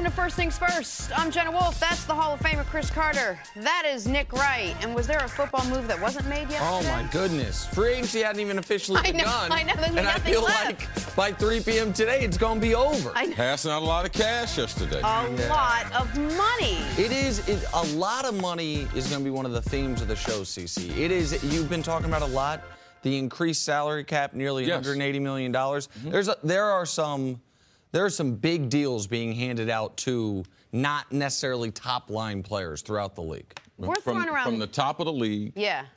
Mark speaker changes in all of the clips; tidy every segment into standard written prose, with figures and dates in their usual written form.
Speaker 1: to First Things First. I'm Jenna Wolf. That's the Hall of Famer Chris Carter. That is Nick Wright. And was there a football move that wasn't made yet?
Speaker 2: Oh, my goodness. Free agency hadn't even officially begun.
Speaker 1: I know. There's
Speaker 2: and I feel
Speaker 1: left.
Speaker 2: like by 3 p.m. today, it's going to be over.
Speaker 3: Passing out a lot of cash yesterday.
Speaker 1: A lot of money.
Speaker 2: A lot of money is going to be one of the themes of the show, CC. It is. You've been talking about a lot. The increased salary cap, nearly $180 million. Mm-hmm. There are some big deals being handed out to not necessarily top-line players throughout the league.
Speaker 3: From the top of the league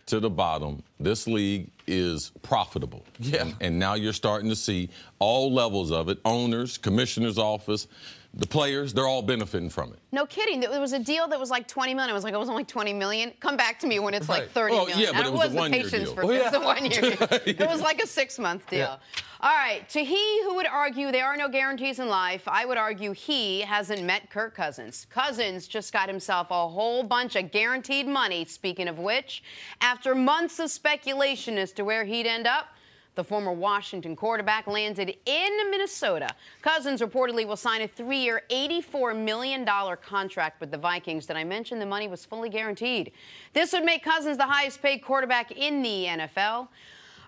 Speaker 3: to the bottom, this league is profitable.
Speaker 2: Yeah.
Speaker 3: And now you're starting to see all levels of it, owners, commissioner's office, the players, they're all benefiting from it.
Speaker 1: No kidding. There was a deal that was like $20 million. I was like, it was only $20 million. Come back to me when it's like $30 million.
Speaker 3: Yeah, but it was a one-year deal.
Speaker 1: It was a one-year deal. It was like a 6-month deal. Yeah. All right. To he who would argue there are no guarantees in life, I would argue he hasn't met Kirk Cousins. Cousins just got himself a whole bunch of guaranteed money, speaking of which, after months of speculation as to where he'd end up, the former Washington quarterback landed in Minnesota. Cousins reportedly will sign a 3-year, $84 million contract with the Vikings. Did I mention the money was fully guaranteed? This would make Cousins the highest-paid quarterback in the NFL. All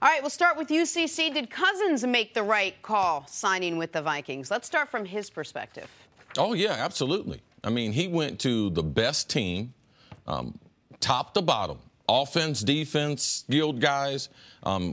Speaker 1: right, we'll start with UCC. Did Cousins make the right call signing with the Vikings? Let's start from his perspective.
Speaker 3: Oh, yeah, absolutely. I mean, he went to the best team, top to bottom. Offense, defense, skilled guys,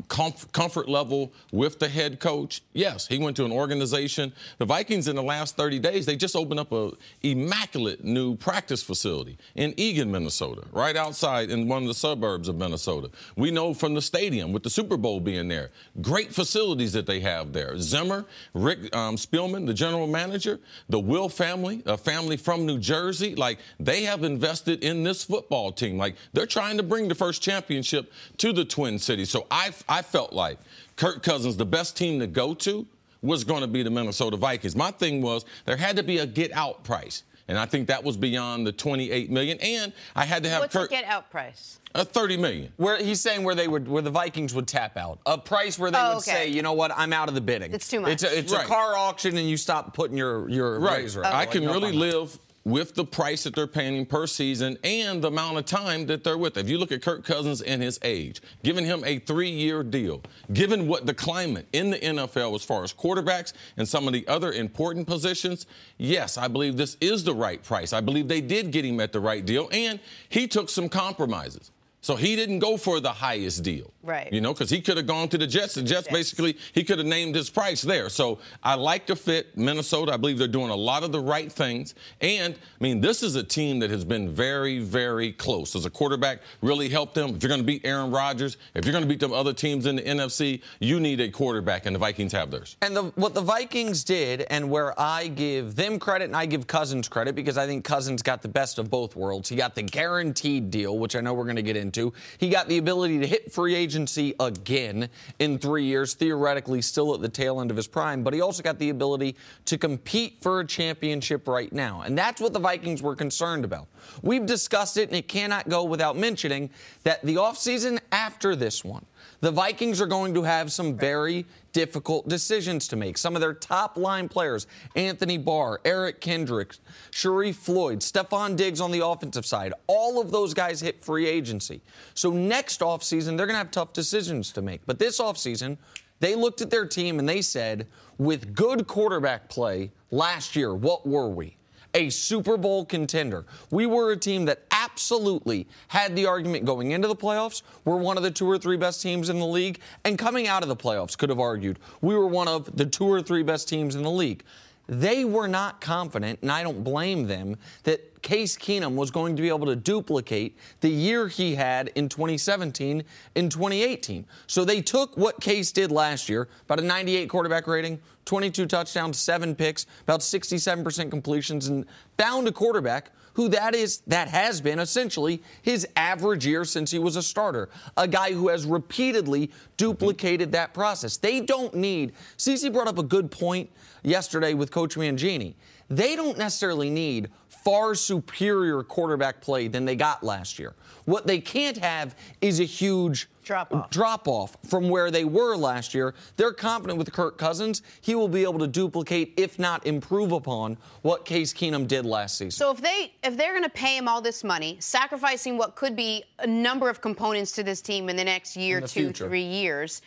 Speaker 3: comfort level with the head coach. Yes, he went to an organization. The Vikings in the last 30 days, they just opened up an immaculate new practice facility in Eagan, Minnesota, right outside in one of the suburbs of Minnesota. We know from the stadium with the Super Bowl being there, great facilities that they have there. Zimmer, Rick Spielman, the general manager, the Will family, a family from New Jersey, like they have invested in this football team. Like they're trying to bring the first championship to the Twin Cities. So I felt like Kirk Cousins, the best team to go to, was going to be the Minnesota Vikings. My thing was there had to be a get-out price, and I think that was beyond the $28 million. And I had to have
Speaker 1: What's the get-out price?
Speaker 3: $30 million.
Speaker 2: Where he's saying where the Vikings would tap out. A price where they would say, you know what, I'm out of the bidding.
Speaker 1: It's too much.
Speaker 2: It's a car auction, and you stop putting your razor out.
Speaker 3: I can really live with the price that they're paying per season and the amount of time that they're with. If you look at Kirk Cousins and his age, giving him a 3-year deal, given what the climate in the NFL as far as quarterbacks and some of the other important positions, yes, I believe this is the right price. I believe they did get him at the right deal, and he took some compromises. So he didn't go for the highest deal.
Speaker 1: Right.
Speaker 3: You know, because he could have gone to the Jets. The Jets basically, he could have named his price there. So I like the fit. Minnesota, I believe they're doing a lot of the right things. And, I mean, this is a team that has been very, very close. As a quarterback, really helped them. If you're going to beat Aaron Rodgers, if you're going to beat them other teams in the NFC, you need a quarterback, and the Vikings have theirs.
Speaker 2: And what the Vikings did, and where I give them credit and I give Cousins credit, because I think Cousins got the best of both worlds. He got the guaranteed deal, which I know we're going to get into. He got the ability to hit free agency again in 3 years, theoretically still at the tail end of his prime, but he also got the ability to compete for a championship right now. And that's what the Vikings were concerned about. We've discussed it, and it cannot go without mentioning that the offseason after this one, the Vikings are going to have some very difficult decisions to make. Some of their top-line players, Anthony Barr, Eric Kendricks, Sharif Floyd, Stephon Diggs on the offensive side, all of those guys hit free agency. So next offseason, they're going to have tough decisions to make. But this offseason, they looked at their team and they said, with good quarterback play last year, what were we? A Super Bowl contender. We were a team that absolutely had the argument going into the playoffs. We're one of the 2 or 3 best teams in the league. And coming out of the playoffs, could have argued we were one of the 2 or 3 best teams in the league. They were not confident, and I don't blame them, that Case Keenum was going to be able to duplicate the year he had in 2017 in 2018. So they took what Case did last year, about a 98 quarterback rating, 22 touchdowns, 7 picks, about 67% completions, and found a quarterback who that has been essentially his average year since he was a starter, a guy who has repeatedly duplicated that process. They don't need, CeCe brought up a good point yesterday with Coach Mangini. They don't necessarily need far superior quarterback play than they got last year. What they can't have is a huge drop-off from where they were last year. They're confident with Kirk Cousins. He will be able to duplicate, if not improve upon, what Case Keenum did last season.
Speaker 1: So if they're going to pay him all this money, sacrificing what could be a number of components to this team in the next year, 2, 3 years,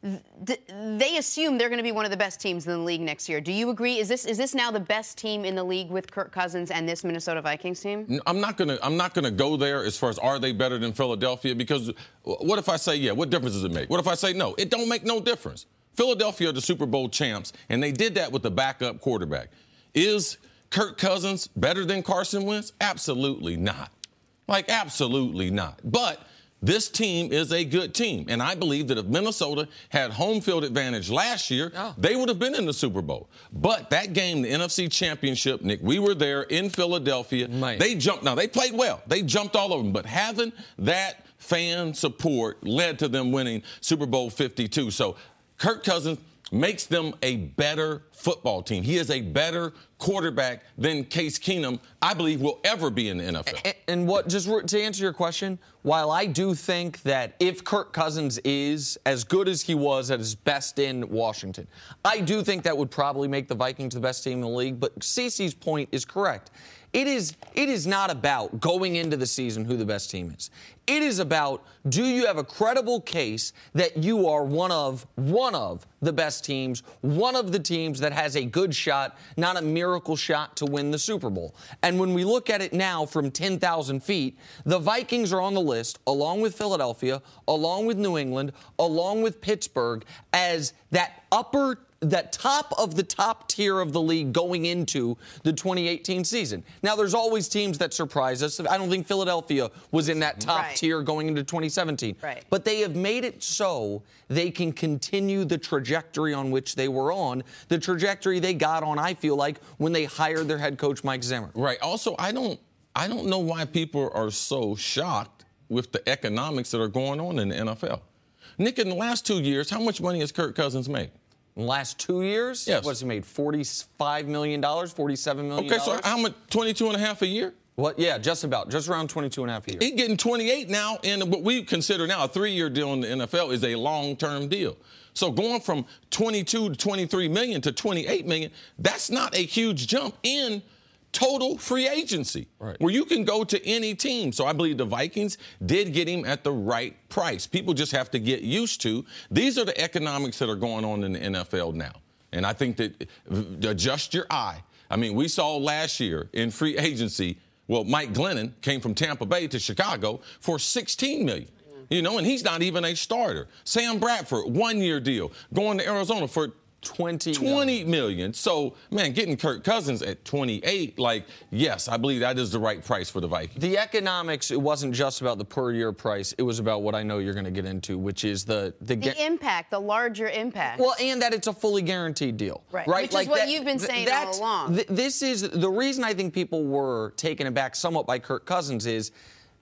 Speaker 1: they assume they're going to be one of the best teams in the league next year. Do you agree? Is this now the best team in the league with Kirk Cousins and this Minnesota Vikings team?
Speaker 3: I'm not gonna go there as far as are they better than Philadelphia, because what if I say yeah? What difference does it make? What if I say no? It don't make no difference. Philadelphia are the Super Bowl champs, and they did that with the backup quarterback. Is Kirk Cousins better than Carson Wentz? Absolutely not. Like, absolutely not. But this team is a good team, and I believe that if Minnesota had home field advantage last year, they would have been in the Super Bowl. But that game, the NFC Championship, Nick, we were there in Philadelphia. They jumped. Now, they played well. They jumped all over them. But having that fan support led to them winning Super Bowl 52. So Kirk Cousins makes them a better football team. He is a better quarterback than Case Keenum, I believe, will ever be in the NFL.
Speaker 2: And what, just to answer your question, while I do think that if Kirk Cousins is as good as he was at his best in Washington, I do think that would probably make the Vikings the best team in the league. But CeCe's point is correct. It is not about going into the season who the best team is. It is about, do you have a credible case that you are one of the best teams, one of the teams that has a good shot, not a miracle shot to win the Super Bowl. And when we look at it now from 10,000 feet, the Vikings are on the list, along with Philadelphia, along with New England, along with Pittsburgh, as that top of the top tier of the league going into the 2018 season. Now, there's always teams that surprise us. I don't think Philadelphia was in that top tier going into 2017. But they have made it so they can continue the trajectory on which they were on, the trajectory they got on, I feel like, when they hired their head coach, Mike Zimmer.
Speaker 3: Right. Also, I don't know why people are so shocked with the economics that are going on in the NFL. Nick, in the last 2 years, how much money has Kirk Cousins made?
Speaker 2: In the last 2 years?
Speaker 3: Yes.
Speaker 2: What's he made? $45 million, $47 million?
Speaker 3: Okay, so how much? 22.5 a year?
Speaker 2: What? Yeah, just around 22.5 a year.
Speaker 3: He's getting 28 now, and what we consider now a 3-year deal in the NFL is a long-term deal. So going from 22 to 23 million to 28 million, that's not a huge jump in total free agency, where you can go to any team. So I believe the Vikings did get him at the right price. People just have to get used to, these are the economics that are going on in the NFL now. And I think that adjust your eye. I mean, we saw last year in free agency, well, Mike Glennon came from Tampa Bay to Chicago for $16 million. You know, and he's not even a starter. Sam Bradford, 1-year deal, going to Arizona for $20 million. So, man, getting Kirk Cousins at 28, like, yes, I believe that is the right price for the Vikings.
Speaker 2: The economics, it wasn't just about the per-year price. It was about what I know you're going to get into, which is the
Speaker 1: impact, the larger impact.
Speaker 2: Well, and that it's a fully guaranteed deal.
Speaker 1: Right. Which is what you've been saying all along.
Speaker 2: This is the reason I think people were taken aback somewhat by Kirk Cousins is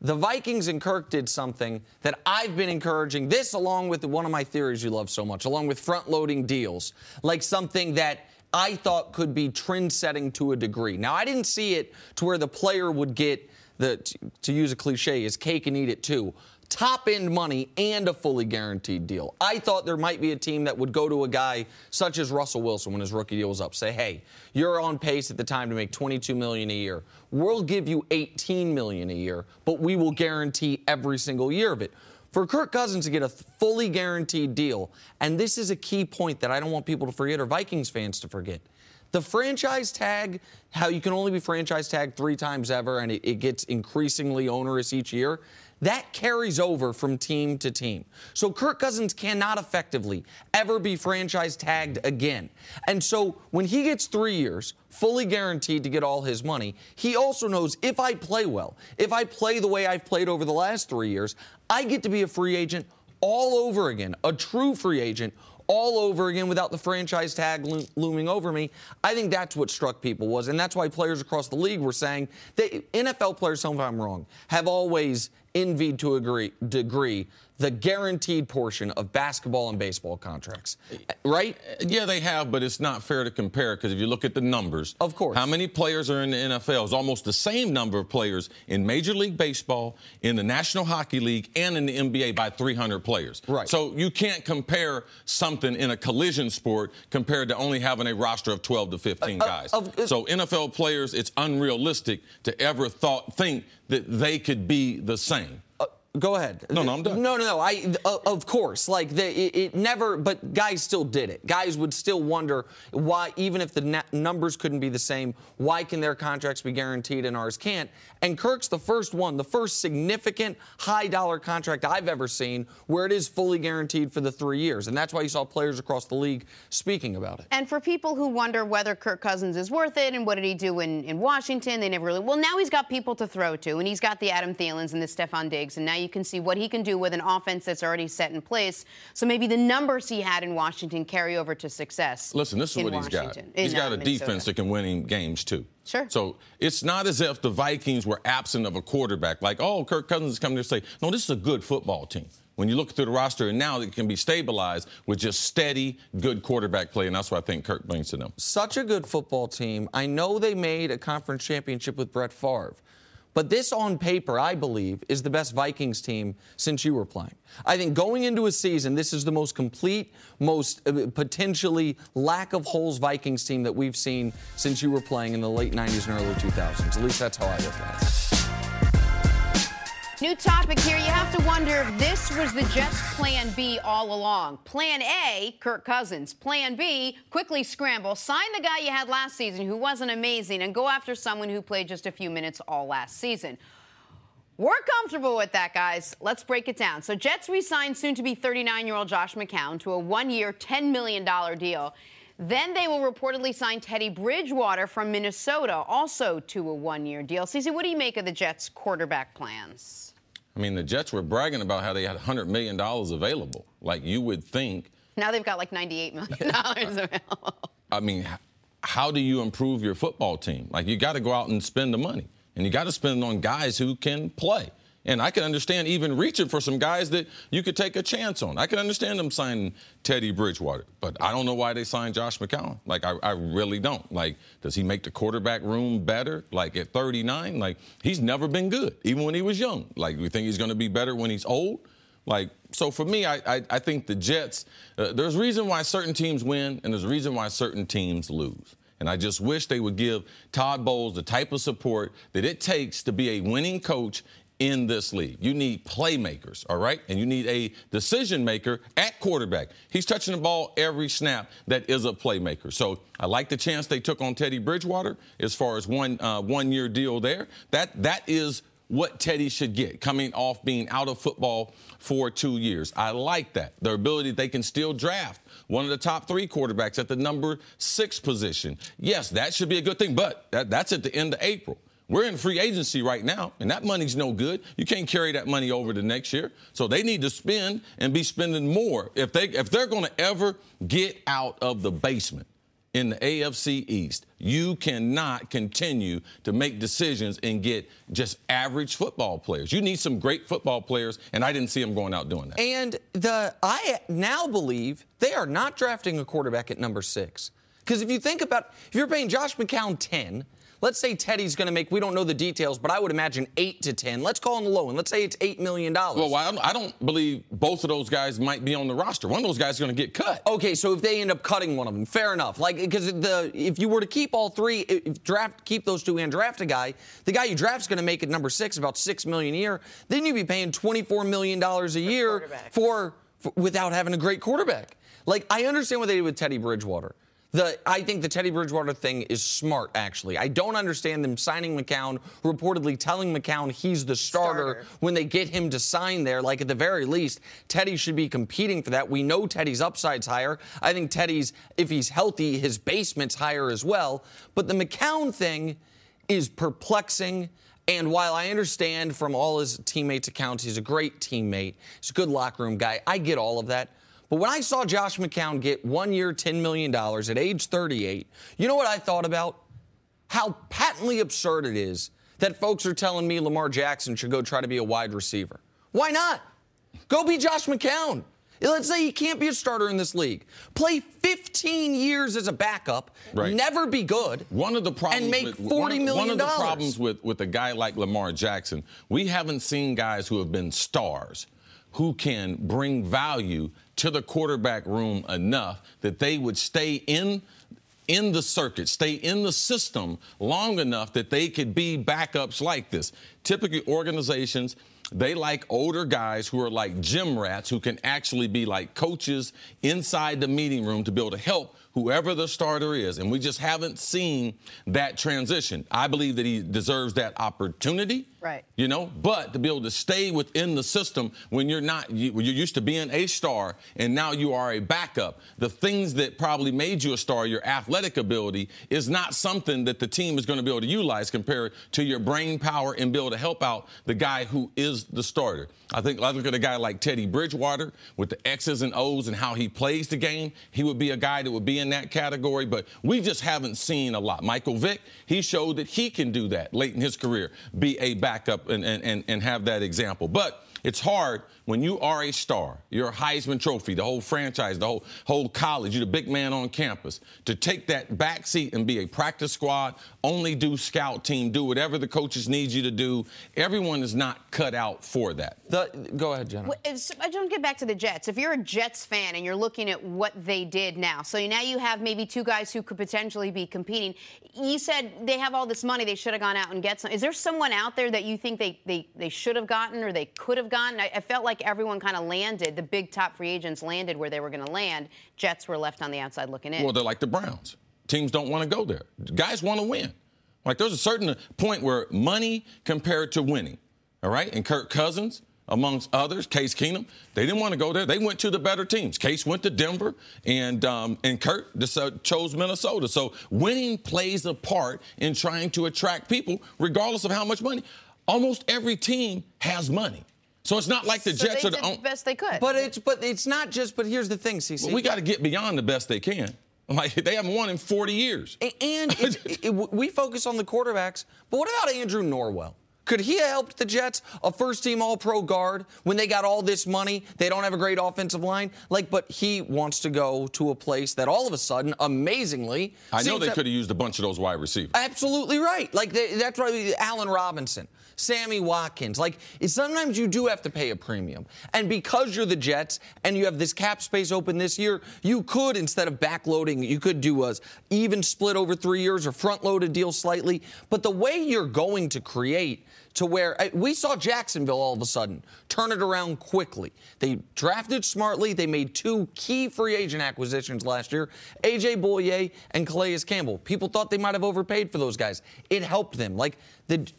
Speaker 2: the Vikings and Kirk did something that I've been encouraging, this along with one of my theories you love so much, along with front-loading deals, like something that I thought could be trend-setting to a degree. Now, I didn't see it to where the player would get, to use a cliche, his cake and eat it too, top-end money and a fully guaranteed deal. I thought there might be a team that would go to a guy such as Russell Wilson when his rookie deal was up, say, hey, you're on pace at the time to make $22 million a year. We'll give you $18 million a year, but we will guarantee every single year of it. For Kirk Cousins to get a fully guaranteed deal, and this is a key point that I don't want people to forget or Vikings fans to forget, the franchise tag, how you can only be franchise tagged 3 times ever, and it gets increasingly onerous each year, that carries over from team to team. So Kirk Cousins cannot effectively ever be franchise tagged again. And so when he gets 3 years, fully guaranteed to get all his money, he also knows if I play well, if I play the way I've played over the last 3 years, I get to be a free agent all over again, a true free agent all over again without the franchise tag looming over me. I think that's what struck people was, and that's why players across the league were saying that NFL players, tell me if I'm wrong, have always envied to a degree the guaranteed portion of basketball and baseball contracts, right?
Speaker 3: Yeah, they have, but it's not fair to compare because if you look at the numbers,
Speaker 2: of course,
Speaker 3: how many players are in the NFL is almost the same number of players in Major League Baseball, in the National Hockey League, and in the NBA by 300 players.
Speaker 2: Right.
Speaker 3: So you can't compare something in a collision sport compared to only having a roster of 12 to 15 guys. So NFL players, it's unrealistic to ever think that they could be the same.
Speaker 2: Go ahead.
Speaker 3: No, I'm done.
Speaker 2: No. Of course. Like, it never, but guys still did it. Guys would still wonder why, even if the numbers couldn't be the same, why can their contracts be guaranteed and ours can't? And Kirk's the first significant high-dollar contract I've ever seen where it is fully guaranteed for the 3 years. And that's why you saw players across the league speaking about it.
Speaker 1: And for people who wonder whether Kirk Cousins is worth it and what did he do in Washington, they never really, well, now he's got people to throw to, and he's got the Adam Thielens and the Stephon Diggs, and now you can see what he can do with an offense that's already set in place. So maybe the numbers he had in Washington carry over to success.
Speaker 3: Listen, this is what he's got. He's got a defense that can win him games, too.
Speaker 1: Sure.
Speaker 3: So it's not as if the Vikings were absent of a quarterback. Like, oh, Kirk Cousins is coming to say, no, this is a good football team. When you look through the roster, and now it can be stabilized with just steady, good quarterback play, and that's what I think Kirk brings to them.
Speaker 2: Such a good football team. I know they made a conference championship with Brett Favre. But this, on paper, I believe, is the best Vikings team since you were playing. I think going into a season, this is the most complete, most potentially lack of holes Vikings team that we've seen since you were playing in the late 90s and early 2000s. At least that's how I look at it.
Speaker 1: New topic here. You have to wonder if this was the Jets' plan B all along. Plan A, Kirk Cousins. Plan B, quickly scramble, sign the guy you had last season who wasn't amazing, and go after someone who played just a few minutes all last season. We're comfortable with that, guys. Let's break it down. So Jets re-signed soon-to-be 39-year-old Josh McCown to a one-year, $10 million deal. Then they will reportedly sign Teddy Bridgewater from Minnesota, also to a one-year deal. Cece, what do you make of the Jets' quarterback plans?
Speaker 3: I mean, the Jets were bragging about how they had $100 million available. Like, you would think.
Speaker 1: Now they've got like $98 million available.
Speaker 3: I mean, how do you improve your football team? Like, you got to go out and spend the money. And you got to spend it on guys who can play. And I can understand even reaching for some guys that you could take a chance on. I can understand them signing Teddy Bridgewater. But I don't know why they signed Josh McCown. Like, I really don't. Like, does he make the quarterback room better? Like, at 39? Like, he's never been good, even when he was young. Like, we think he's going to be better when he's old? Like, so for me, I think the Jets, there's a reason why certain teams win, and there's a reason why certain teams lose. And I just wish they would give Todd Bowles the type of support that it takes to be a winning coach in this league. You need playmakers, all right? And you need a decision maker at quarterback. He's touching the ball every snap that is a playmaker. So I like the chance they took on Teddy Bridgewater as far as one-year deal there. That is what Teddy should get, coming off being out of football for 2 years. I like that. Their ability, they can still draft one of the top 3 quarterbacks at the number 6 position. Yes, that should be a good thing, but that's at the end of April. We're in free agency right now, and that money's no good. You can't carry that money over to next year. So they need to spend and be spending more. If they're going to ever get out of the basement in the AFC East, you cannot continue to make decisions and get just average football players. You need some great football players, and I didn't see them going out doing that.
Speaker 2: And I now believe they are not drafting a quarterback at number 6. Because if you think about, if you're paying Josh McCown 10, let's say Teddy's going to make, we don't know the details, but I would imagine 8 to 10. Let's call him the low end. Let's say it's $8 million.
Speaker 3: Well, I don't believe both of those guys might be on the roster. One of those guys is going to get cut.
Speaker 2: Okay, so if they end up cutting one of them, fair enough. Like, because if you were to keep all 3, keep those 2 and draft a guy, the guy you draft is going to make at number 6 about $6 million a year. Then you'd be paying $24 million a year for without having a great quarterback. Like, I understand what they did with Teddy Bridgewater. I think the Teddy Bridgewater thing is smart, actually. I don't understand them signing McCown, reportedly telling McCown he's the starter when they get him to sign there. Like, at the very least, Teddy should be competing for that. We know Teddy's upside's higher. I think Teddy's, if he's healthy, his basement's higher as well. But the McCown thing is perplexing. And while I understand from all his teammates' accounts, he's a great teammate, he's a good locker room guy, I get all of that. But when I saw Josh McCown get 1 year, $10 million at age 38, you know what I thought about? How patently absurd it is that folks are telling me Lamar Jackson should go try to be a wide receiver. Why not? Go be Josh McCown. Let's say he can't be a starter in this league. Play 15 years as a backup, never be good,
Speaker 3: one of the problems
Speaker 2: and make $40 million.
Speaker 3: One of the problems with a guy like Lamar Jackson, we haven't seen guys who have been stars who can bring value to the quarterback room enough that they would stay in the circuit, stay in the system long enough that they could be backups like this. Typically, organizations, they like older guys who are like gym rats who can actually be like coaches inside the meeting room to be able to help whoever the starter is. And we just haven't seen that transition. I believe that he deserves that opportunity.
Speaker 1: Right.
Speaker 3: You know, but to be able to stay within the system when you're used to being a star and now you are a backup, the things that probably made you a star, your athletic ability, is not something that the team is going to be able to utilize compared to your brain power and be able to help out the guy who is the starter. I look at a guy like Teddy Bridgewater with the X's and O's and how he plays the game. He would be a guy that would be in that category, but we just haven't seen a lot. Michael Vick, he showed that he can do that late in his career, be a backup and have that example. But it's hard when you are a star, you're a Heisman Trophy, the whole franchise, the whole college, you're the big man on campus, to take that back seat and be a practice squad, only do scout team, do whatever the coaches need you to do. Everyone is not cut out for that.
Speaker 2: Go ahead, Jenna.
Speaker 1: I don't get back to the Jets. If you're a Jets fan and you're looking at what they did now, so now you have maybe two guys who could potentially be competing. You said they have all this money, they should have gone out and get some. Is there someone out there that you think they should have gotten or they could have gotten? I felt like everyone kind of landed, the big top free agents landed where they were going to land. Jets were left on the outside looking in.
Speaker 3: Well, they're like the Browns. Teams don't want to go there. Guys want to win. Like, there's a certain point where money compared to winning, all right? And Kirk Cousins, amongst others, Case Keenum, they didn't want to go there. They went to the better teams. Case went to Denver, and Kirk chose Minnesota. So winning plays a part in trying to attract people, regardless of how much money. Almost every team has money. So it's not like the Jets are the only.
Speaker 1: The best they could.
Speaker 2: But it's not just. But here's the thing, CC.
Speaker 3: Well, we got to get beyond the best they can. Like, they haven't won in 40 years.
Speaker 2: And we focus on the quarterbacks, but what about Andrew Norwell? Could he have helped the Jets, a first-team All-Pro guard, when they got all this money? They don't have a great offensive line. But he wants to go to a place that all of a sudden, amazingly,
Speaker 3: I know they could have used a bunch of those wide receivers.
Speaker 2: Absolutely right. That's why Allen Robinson, Sammy Watkins. Sometimes you do have to pay a premium. And because you're the Jets and you have this cap space open this year, you could, instead of backloading, you could do a even split over 3 years or front-load a deal slightly. But the way you're going to create to where we saw Jacksonville all of a sudden turn it around quickly. They drafted smartly. They made two key free agent acquisitions last year, A.J. Boye and Calais Campbell. People thought they might have overpaid for those guys. It helped them.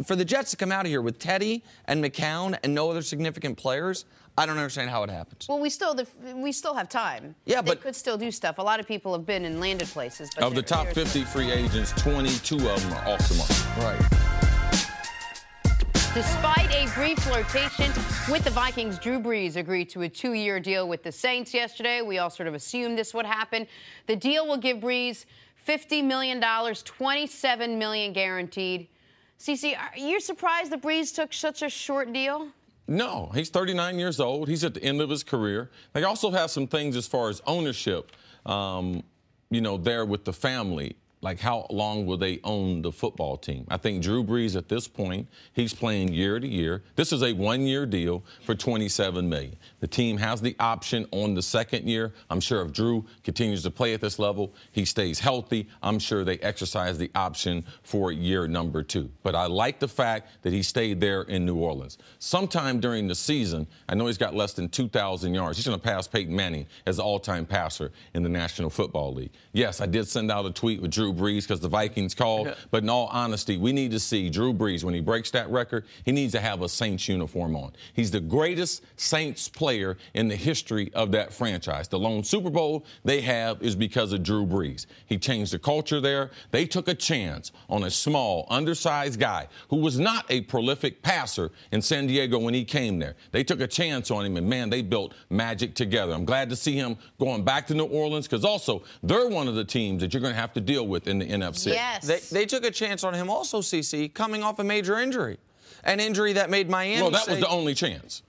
Speaker 2: For the Jets to come out of here with Teddy and McCown and no other significant players, I don't understand how it happens.
Speaker 1: Well, we still have time.
Speaker 2: Yeah,
Speaker 1: they could still do stuff. A lot of people have been and landed places. But
Speaker 3: of the top 50 free agents, 22 of them are off the market.
Speaker 2: Right.
Speaker 1: Despite a brief flirtation with the Vikings, Drew Brees agreed to a 2-year deal with the Saints yesterday. We all sort of assumed this would happen. The deal will give Brees $50 million, $27 million guaranteed. CeCe, are you surprised that Brees took such a short deal?
Speaker 3: No, he's 39 years old. He's at the end of his career. They also have some things as far as ownership, there with the family. Like, how long will they own the football team? I think Drew Brees, at this point, he's playing year to year. This is a 1-year deal for $27 million. The team has the option on the second year. I'm sure if Drew continues to play at this level, he stays healthy, I'm sure they exercise the option for year number 2. But I like the fact that he stayed there in New Orleans. Sometime during the season, I know he's got less than 2,000 yards. He's going to pass Peyton Manning as the all-time passer in the National Football League. Yes, I did send out a tweet with Drew Brees because the Vikings called. But in all honesty, we need to see Drew Brees, when he breaks that record, he needs to have a Saints uniform on. He's the greatest Saints player in the history of that franchise. The lone Super Bowl they have is because of Drew Brees. He changed the culture there. They took a chance on a small, undersized guy who was not a prolific passer in San Diego when he came there. They took a chance on him, and, man, they built magic together. I'm glad to see him going back to New Orleans because also they're one of the teams that you're going to have to deal with in the NFC.
Speaker 1: Yes.
Speaker 2: They took a chance on him also, CeCe, coming off a major injury. An injury that made Miami
Speaker 3: Well, that was the only chance.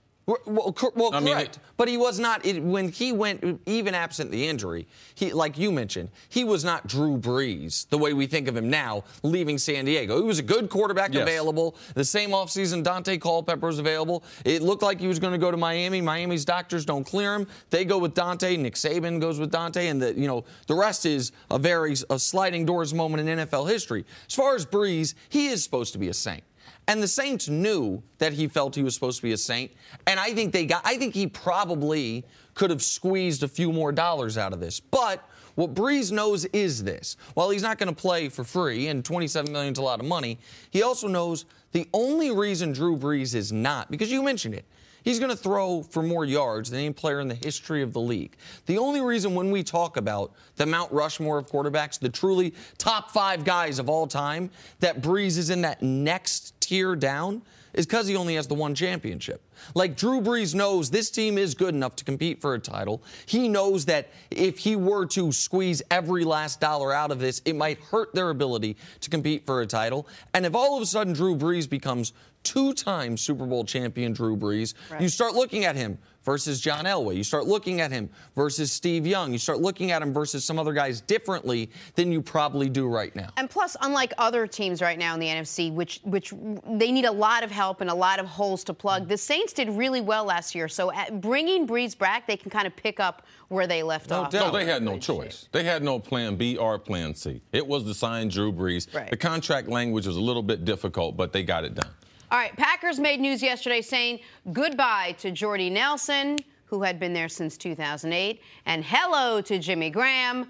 Speaker 2: Well, correct. But he was not, when he went, even absent the injury, he, like you mentioned, he was not Drew Brees, the way we think of him now, leaving San Diego. He was a good quarterback available. The same offseason, Dante Culpepper was available. It looked like he was going to go to Miami. Miami's doctors don't clear him. They go with Dante. Nick Saban goes with Dante. And, the rest is a sliding doors moment in NFL history. As far as Brees, he is supposed to be a Saint. And the Saints knew that he felt he was supposed to be a Saint. And I think he probably could have squeezed a few more dollars out of this. But what Brees knows is this. While he's not going to play for free, and $27 million is a lot of money, he also knows the only reason Drew Brees is not, because you mentioned it, he's going to throw for more yards than any player in the history of the league. The only reason when we talk about the Mount Rushmore of quarterbacks, the truly top 5 guys of all time, that Brees is in that next tier down, is because he only has the one championship. Like, Drew Brees knows this team is good enough to compete for a title. He knows that if he were to squeeze every last dollar out of this, it might hurt their ability to compete for a title. And if all of a sudden Drew Brees becomes 2-time Super Bowl champion Drew Brees, you start looking at him versus John Elway. You start looking at him versus Steve Young. You start looking at him versus some other guys differently than you probably do right now.
Speaker 1: And plus, unlike other teams right now in the NFC, which they need a lot of help and a lot of holes to plug, the Saints did really well last year. So bringing Brees back, they can kind of pick up where they left off.
Speaker 3: No, they had no choice. They had no plan B or plan C. It was to sign Drew Brees.
Speaker 1: Right.
Speaker 3: The contract language was a little bit difficult, but they got it done.
Speaker 1: All right, Packers made news yesterday saying goodbye to Jordy Nelson, who had been there since 2008, and hello to Jimmy Graham,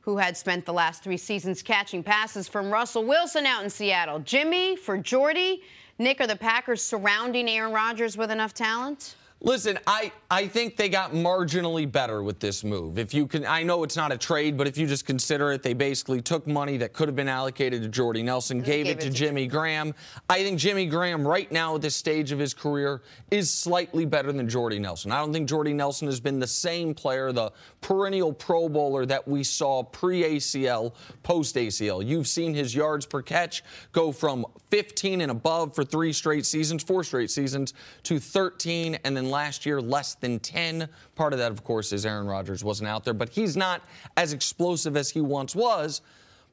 Speaker 1: who had spent the last 3 seasons catching passes from Russell Wilson out in Seattle. Jimmy for Jordy. Nick, are the Packers surrounding Aaron Rodgers with enough talent?
Speaker 2: Listen, I think they got marginally better with this move. If you can, I know it's not a trade, but if you just consider it, they basically took money that could have been allocated to Jordy Nelson, gave it to Jimmy Graham. I think Jimmy Graham right now at this stage of his career is slightly better than Jordy Nelson. I don't think Jordy Nelson has been the same player, the perennial Pro Bowler that we saw pre-ACL, post-ACL. You've seen his yards per catch go from 15 and above for 4 straight seasons, to 13, and then last year less than 10. Part of that, of course, is Aaron Rodgers wasn't out there, but he's not as explosive as he once was.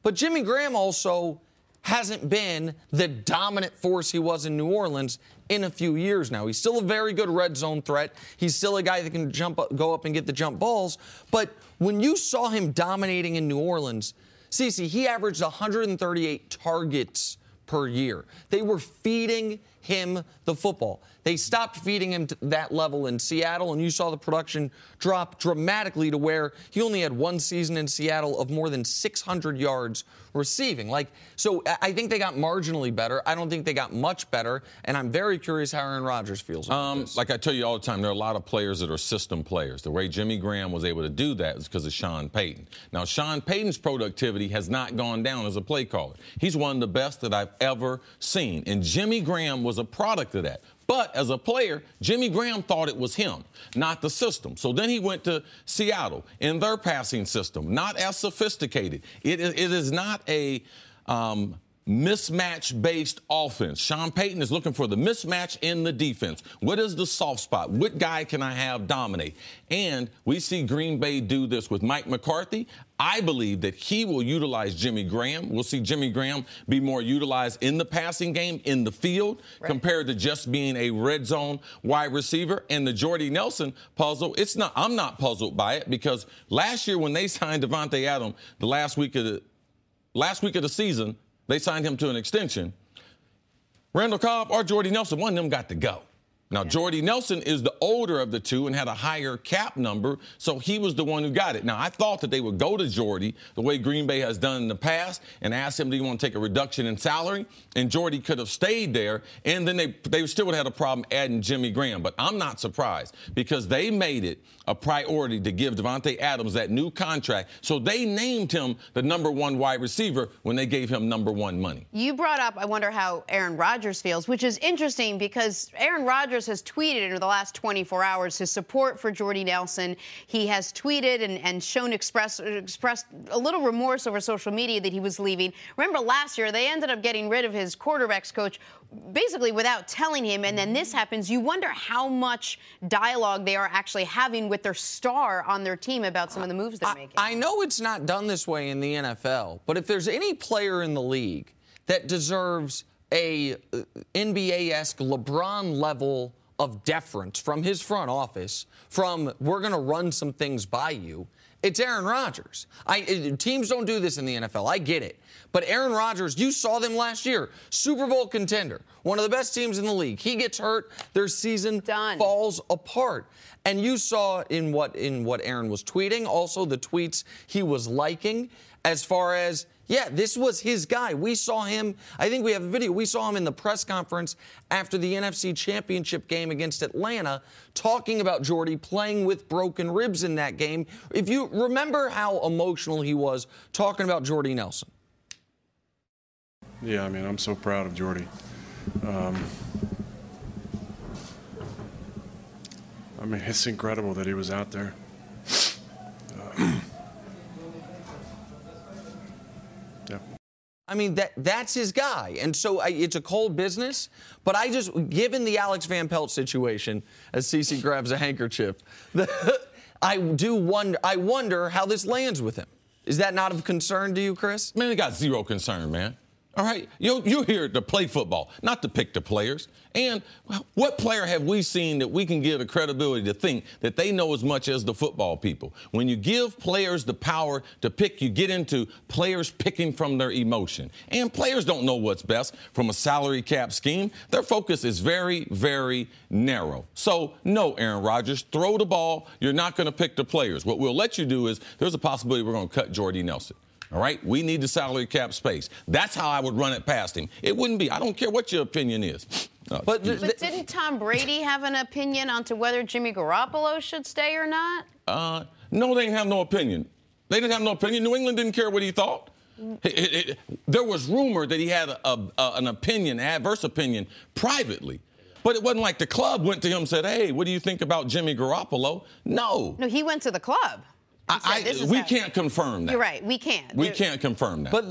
Speaker 2: But Jimmy Graham also hasn't been the dominant force he was in New Orleans in a few years now. He's still a very good red zone threat. He's still a guy that can go up and get the jump balls. But when you saw him dominating in New Orleans, Cece, he averaged 138 targets per year. They were feeding him the football. They stopped feeding him to that level in Seattle, and you saw the production drop dramatically to where he only had 1 season in Seattle of more than 600 yards receiving. So I think they got marginally better. I don't think they got much better, and I'm very curious how Aaron Rodgers feels about this.
Speaker 3: Like I tell you all the time, there are a lot of players that are system players. The way Jimmy Graham was able to do that is because of Sean Payton. Now, Sean Payton's productivity has not gone down as a play caller. He's one of the best that I've ever seen, and Jimmy Graham was a product of that. But as a player, Jimmy Graham thought it was him, not the system. So then he went to Seattle in their passing system, not as sophisticated. It is not a mismatch-based offense. Sean Payton is looking for the mismatch in the defense. What is the soft spot? What guy can I have dominate? And we see Green Bay do this with Mike McCarthy. I believe that he will utilize Jimmy Graham. We'll see Jimmy Graham be more utilized in the passing game, in the field, compared to just being a red zone wide receiver. And the Jordy Nelson puzzle, I'm not puzzled by it, because last year when they signed Devontae Adams, the last week of the season, they signed him to an extension. Randall Cobb or Jordy Nelson, one of them got to go. Now, Jordy Nelson is the older of the two and had a higher cap number, so he was the one who got it. Now, I thought that they would go to Jordy the way Green Bay has done in the past and ask him, do you want to take a reduction in salary? And Jordy could have stayed there, and then they still would have had a problem adding Jimmy Graham. But I'm not surprised, because they made it a priority to give Devontae Adams that new contract. So they named him the #1 wide receiver when they gave him #1 money.
Speaker 1: You brought up, I wonder how Aaron Rodgers feels, which is interesting because Aaron Rodgers Rodgers has tweeted in the last 24 hours his support for Jordy Nelson. He has tweeted and expressed a little remorse over social media that he was leaving. Remember last year, they ended up getting rid of his quarterbacks coach basically without telling him, and then this happens. You wonder how much dialogue they are actually having with their star on their team about some of the moves they're making.
Speaker 2: I know it's not done this way in the NFL, but if there's any player in the league that deserves a NBA-esque LeBron level of deference from his front office, from we're going to run some things by you, it's Aaron Rodgers. Teams don't do this in the NFL. I get it. But Aaron Rodgers, you saw them last year. Super Bowl contender. One of the best teams in the league. He gets hurt. Their season falls apart. And you saw in what Aaron was tweeting, also the tweets he was liking, as far as, yeah, this was his guy. We saw him, I think we have a video, we saw him in the press conference after the NFC Championship game against Atlanta talking about Jordy playing with broken ribs in that game. If you remember how emotional he was talking about Jordy Nelson.
Speaker 4: Yeah, I mean, I'm so proud of Jordy. I mean, it's incredible that he was out there.
Speaker 2: I mean, that's his guy. And so it's a cold business. But given the Alex Van Pelt situation, as CeCe grabs a handkerchief, I wonder how this lands with him. Is that not of concern to you, Chris?
Speaker 3: Man, they got zero concern, man. All right? You're here to play football, not to pick the players. And what player have we seen that we can give the credibility to think that they know as much as the football people? When you give players the power to pick, you get into players picking from their emotion. And players don't know what's best from a salary cap scheme. Their focus is very, very narrow. So, no, Aaron Rodgers, throw the ball. You're not going to pick the players. What we'll let you do is there's a possibility we're going to cut Jordy Nelson. All right? We need the salary cap space. That's how I would run it past him. It wouldn't be. I don't care what your opinion is.
Speaker 1: But didn't Tom Brady have an opinion onto whether Jimmy Garoppolo should stay or not?
Speaker 3: No, they didn't have no opinion. They didn't have no opinion. New England didn't care what he thought. There was rumor that he had an opinion, adverse opinion, privately. But it wasn't like the club went to him and said, hey, what do you think about Jimmy Garoppolo? No.
Speaker 1: No, he went to the club.
Speaker 3: We can't confirm that.
Speaker 1: You're right. We can't.
Speaker 3: We can't confirm that.
Speaker 2: But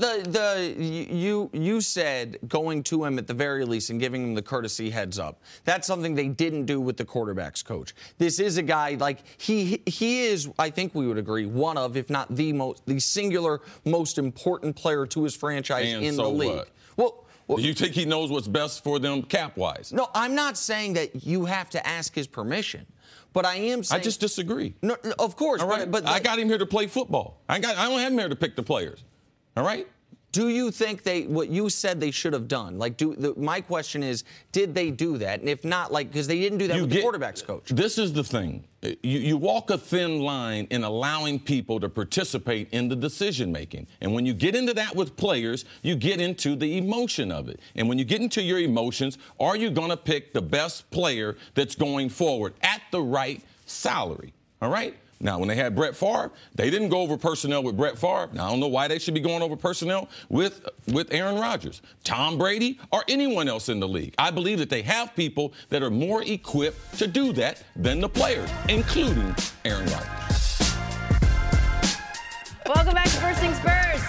Speaker 2: you said going to him at the very least and giving him the courtesy heads up. That's something they didn't do with the quarterbacks coach. This is a guy like he is, I think we would agree, one of, if not the singular most important player to his franchise in the league.
Speaker 3: What? Well, do you think he knows what's best for them cap-wise?
Speaker 2: No, I'm not saying that you have to ask his permission. But I am saying...
Speaker 3: I just disagree.
Speaker 2: No, of course.
Speaker 3: All right? But I got him here to play football. I don't have him here to pick the players. All right?
Speaker 2: Do you think what you said they should have done? Like, my question is, did they do that? And if not, because they didn't do that with the quarterback's coach.
Speaker 3: This is the thing. You walk a thin line in allowing people to participate in the decision-making. And when you get into that with players, you get into the emotion of it. And when you get into your emotions, are you going to pick the best player that's going forward at the right salary? All right? Now, when they had Brett Favre, they didn't go over personnel with Brett Favre. Now, I don't know why they should be going over personnel with Aaron Rodgers, Tom Brady, or anyone else in the league. I believe that they have people that are more equipped to do that than the players, including Aaron Rodgers.
Speaker 1: Welcome back to First Things First.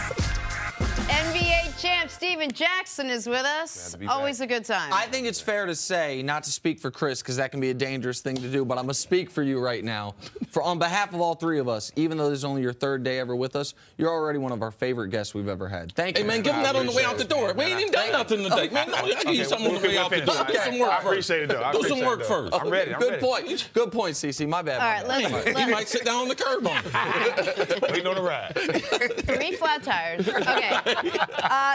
Speaker 1: NBA champ Steven Jackson is with us. Always a good time.
Speaker 2: I think it's fair to say, not to speak for Chris, because that can be a dangerous thing to do, but I'm going to speak for you right now. On behalf of all three of us, even though this is only your third day ever with us, you're already one of our favorite guests we've ever had. Thank you.
Speaker 3: Hey, man, give him that on the way out the door. We ain't even done nothing today. Man, I give you something on the way out the door. Do some work first.
Speaker 4: I appreciate it, though.
Speaker 3: Do some work first.
Speaker 4: I'm ready.
Speaker 2: Good point. Good point, CeCe. My bad.
Speaker 1: All right, let's
Speaker 3: you might sit down on the curb on it.
Speaker 4: Waiting on the ride.
Speaker 1: 3 flat tires. Okay.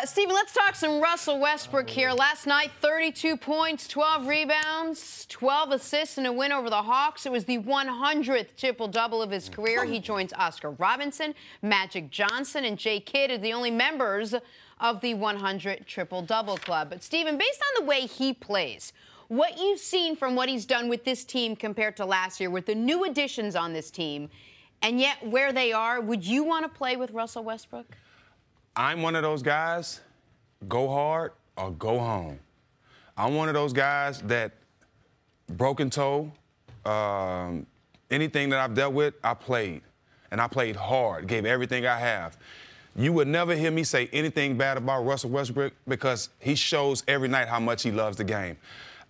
Speaker 1: Steven, let's talk some Russell Westbrook here. Last night, 32 points, 12 rebounds, 12 assists in a win over the Hawks. It was the 100th triple-double of his career. He joins Oscar Robinson, Magic Johnson, and Jay Kidd as the only members of the 100 triple-double club. But, Steven, based on the way he plays, what you've seen from what he's done with this team compared to last year, with the new additions on this team, and yet where they are, would you want to play with Russell Westbrook?
Speaker 5: I'm one of those guys, go hard or go home. I'm one of those guys that broken toe, anything that I've dealt with, I played. And I played hard, gave everything I have. You would never hear me say anything bad about Russell Westbrook because he shows every night how much he loves the game.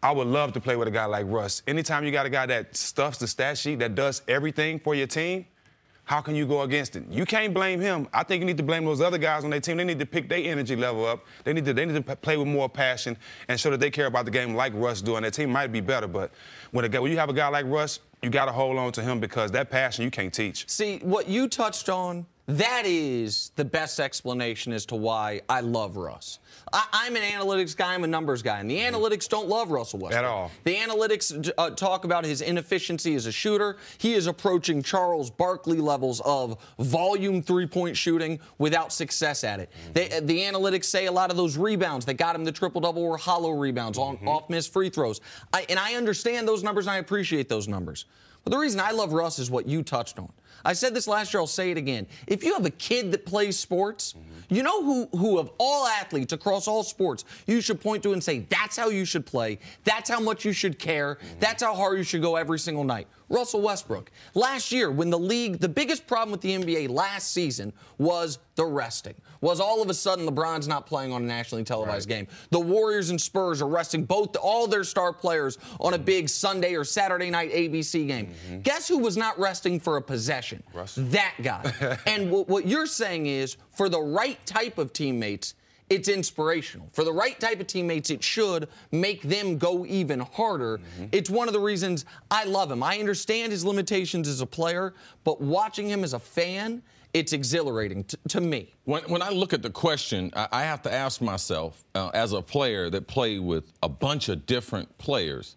Speaker 5: I would love to play with a guy like Russ. Anytime you got a guy that stuffs the stat sheet, that does everything for your team, how can you go against it? You can't blame him. I think you need to blame those other guys on their team. They need to pick their energy level up. They need to play with more passion and show that they care about the game like Russ do. And their team might be better, but when you have a guy like Russ, you got to hold on to him because that passion you can't teach.
Speaker 2: See, what you touched on, that is the best explanation as to why I love Russ. I'm an analytics guy. I'm a numbers guy. And the analytics don't love Russell Westbrook.
Speaker 5: At all.
Speaker 2: The analytics talk about his inefficiency as a shooter. He is approaching Charles Barkley levels of volume three-point shooting without success at it. The analytics say a lot of those rebounds that got him the triple-double were hollow rebounds, off missed free throws. And I understand those numbers, and I appreciate those numbers. But the reason I love Russ is what you touched on. I said this last year, I'll say it again. If you have a kid that plays sports, you know who of all athletes across all sports you should point to and say, that's how you should play, that's how much you should care, that's how hard you should go every single night. Russell Westbrook. Last year, when the biggest problem with the NBA last season was the resting. Was all of a sudden LeBron's not playing on a nationally televised game. The Warriors and Spurs are resting all their star players on a big Sunday or Saturday night ABC game. Guess who was not resting for a possession?
Speaker 5: Russ.
Speaker 2: That guy. And what you're saying is, for the right type of teammates, it's inspirational. For the right type of teammates, it should make them go even harder. It's one of the reasons I love him. I understand his limitations as a player, but watching him as a fan, it's exhilarating to me.
Speaker 3: When I look at the question, I have to ask myself, as a player that played with a bunch of different players,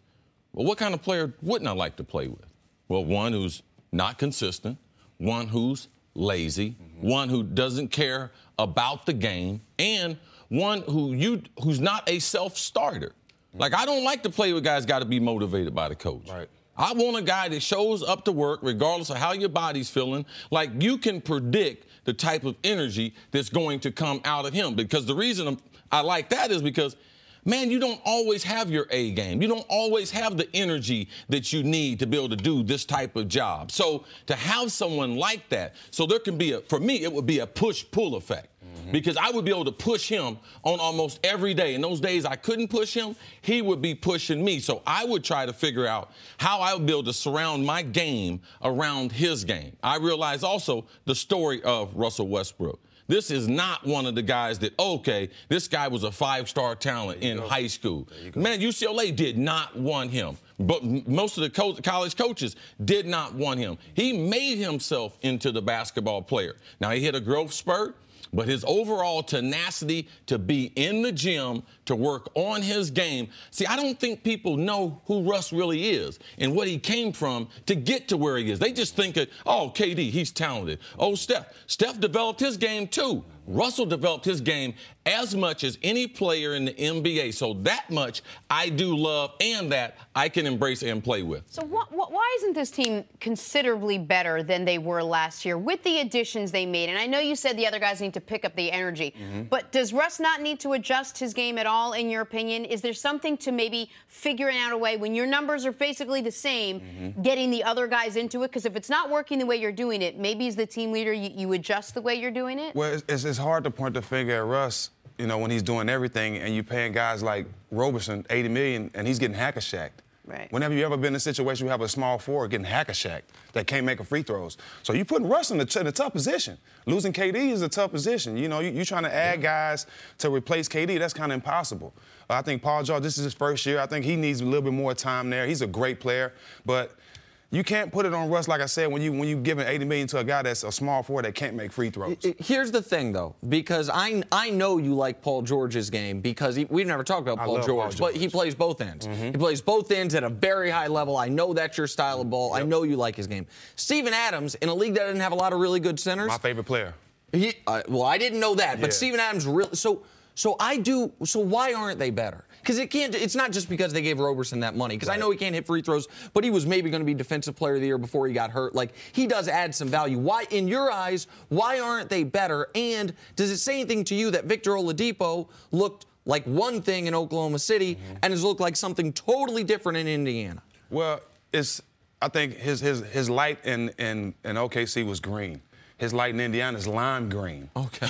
Speaker 3: well, what kind of player wouldn't I like to play with? Well, one who's not consistent, one who's lazy, one who doesn't care about the game, and one who's not a self-starter. Like, I don't like to play with guys got to be motivated by the coach.
Speaker 5: Right.
Speaker 3: I want a guy that shows up to work regardless of how your body's feeling. Like, you can predict the type of energy that's going to come out of him. Because the reason I like that is because, man, you don't always have your A game. You don't always have the energy that you need to be able to do this type of job. So to have someone like that, so there can be for me, it would be a push-pull effect. Because I would be able to push him on almost every day. In those days I couldn't push him, he would be pushing me. So I would try to figure out how I would be able to surround my game around his game. I realize also the story of Russell Westbrook. This is not one of the guys that, okay, this guy was a five-star talent in high school. Man, UCLA did not want him. But most of the college coaches did not want him. He made himself into the basketball player. Now, he hit a growth spurt, but his overall tenacity to be in the gym, to work on his game. See, I don't think people know who Russ really is and what he came from to get to where he is. They just think that, oh, KD, he's talented. Oh, Steph. Steph developed his game, too. Russell developed his game as much as any player in the NBA. So that much I do love, and that I can embrace and play with.
Speaker 1: So why isn't this team considerably better than they were last year with the additions they made? And I know you said the other guys need to pick up the energy, but does Russ not need to adjust his game at all, in your opinion? Is there something to maybe figuring out a way when your numbers are basically the same, getting the other guys into it? Because if it's not working the way you're doing it, maybe as the team leader you adjust the way you're doing it?
Speaker 5: Well, it's hard to point the finger at Russ, you know, when he's doing everything and you're paying guys like Roberson $80 million and he's getting hack-a-shacked.
Speaker 1: Right.
Speaker 5: Whenever you ever been in a situation where you have a small forward getting hack-a-shacked that can't make a free throws. So you're putting Russ in a tough position. Losing KD is a tough position. You know, you're trying to add guys to replace KD. That's kind of impossible. I think Paul George, this is his first year. I think he needs a little bit more time there. He's a great player, but you can't put it on Russ, like I said, when you giving $80 million to a guy that's a small forward that can't make free throws.
Speaker 2: Here's the thing, though, because I know you like Paul George's game because we've never talked about Paul George, but he plays both ends. He plays both ends at a very high level. I know that's your style of ball. I know you like his game. Steven Adams, in a league that didn't have a lot of really good centers.
Speaker 5: My favorite player.
Speaker 2: Well, I didn't know that, but Steven Adams really. So why aren't they better? Because it's not just because they gave Roberson that money. Because I know he can't hit free throws, but he was maybe going to be Defensive Player of the Year before he got hurt. Like, he does add some value. Why, in your eyes, why aren't they better? And does it say anything to you that Victor Oladipo looked like one thing in Oklahoma City and has looked like something totally different in Indiana?
Speaker 5: Well, I think his light in OKC was green. His light in Indiana is lime green.
Speaker 3: Okay.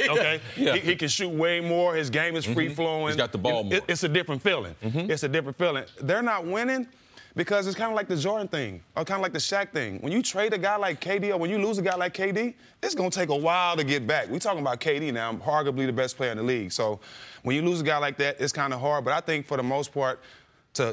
Speaker 5: Okay?
Speaker 3: Yeah.
Speaker 5: He can shoot way more. His game is free-flowing.
Speaker 3: He's got the ball more.
Speaker 5: It's a different feeling. It's a different feeling. They're not winning because it's kind of like the Jordan thing or kind of like the Shaq thing. When you trade a guy like KD or when you lose a guy like KD, it's going to take a while to get back. We're talking about KD now, arguably the best player in the league. So when you lose a guy like that, it's kind of hard. But I think for the most part, to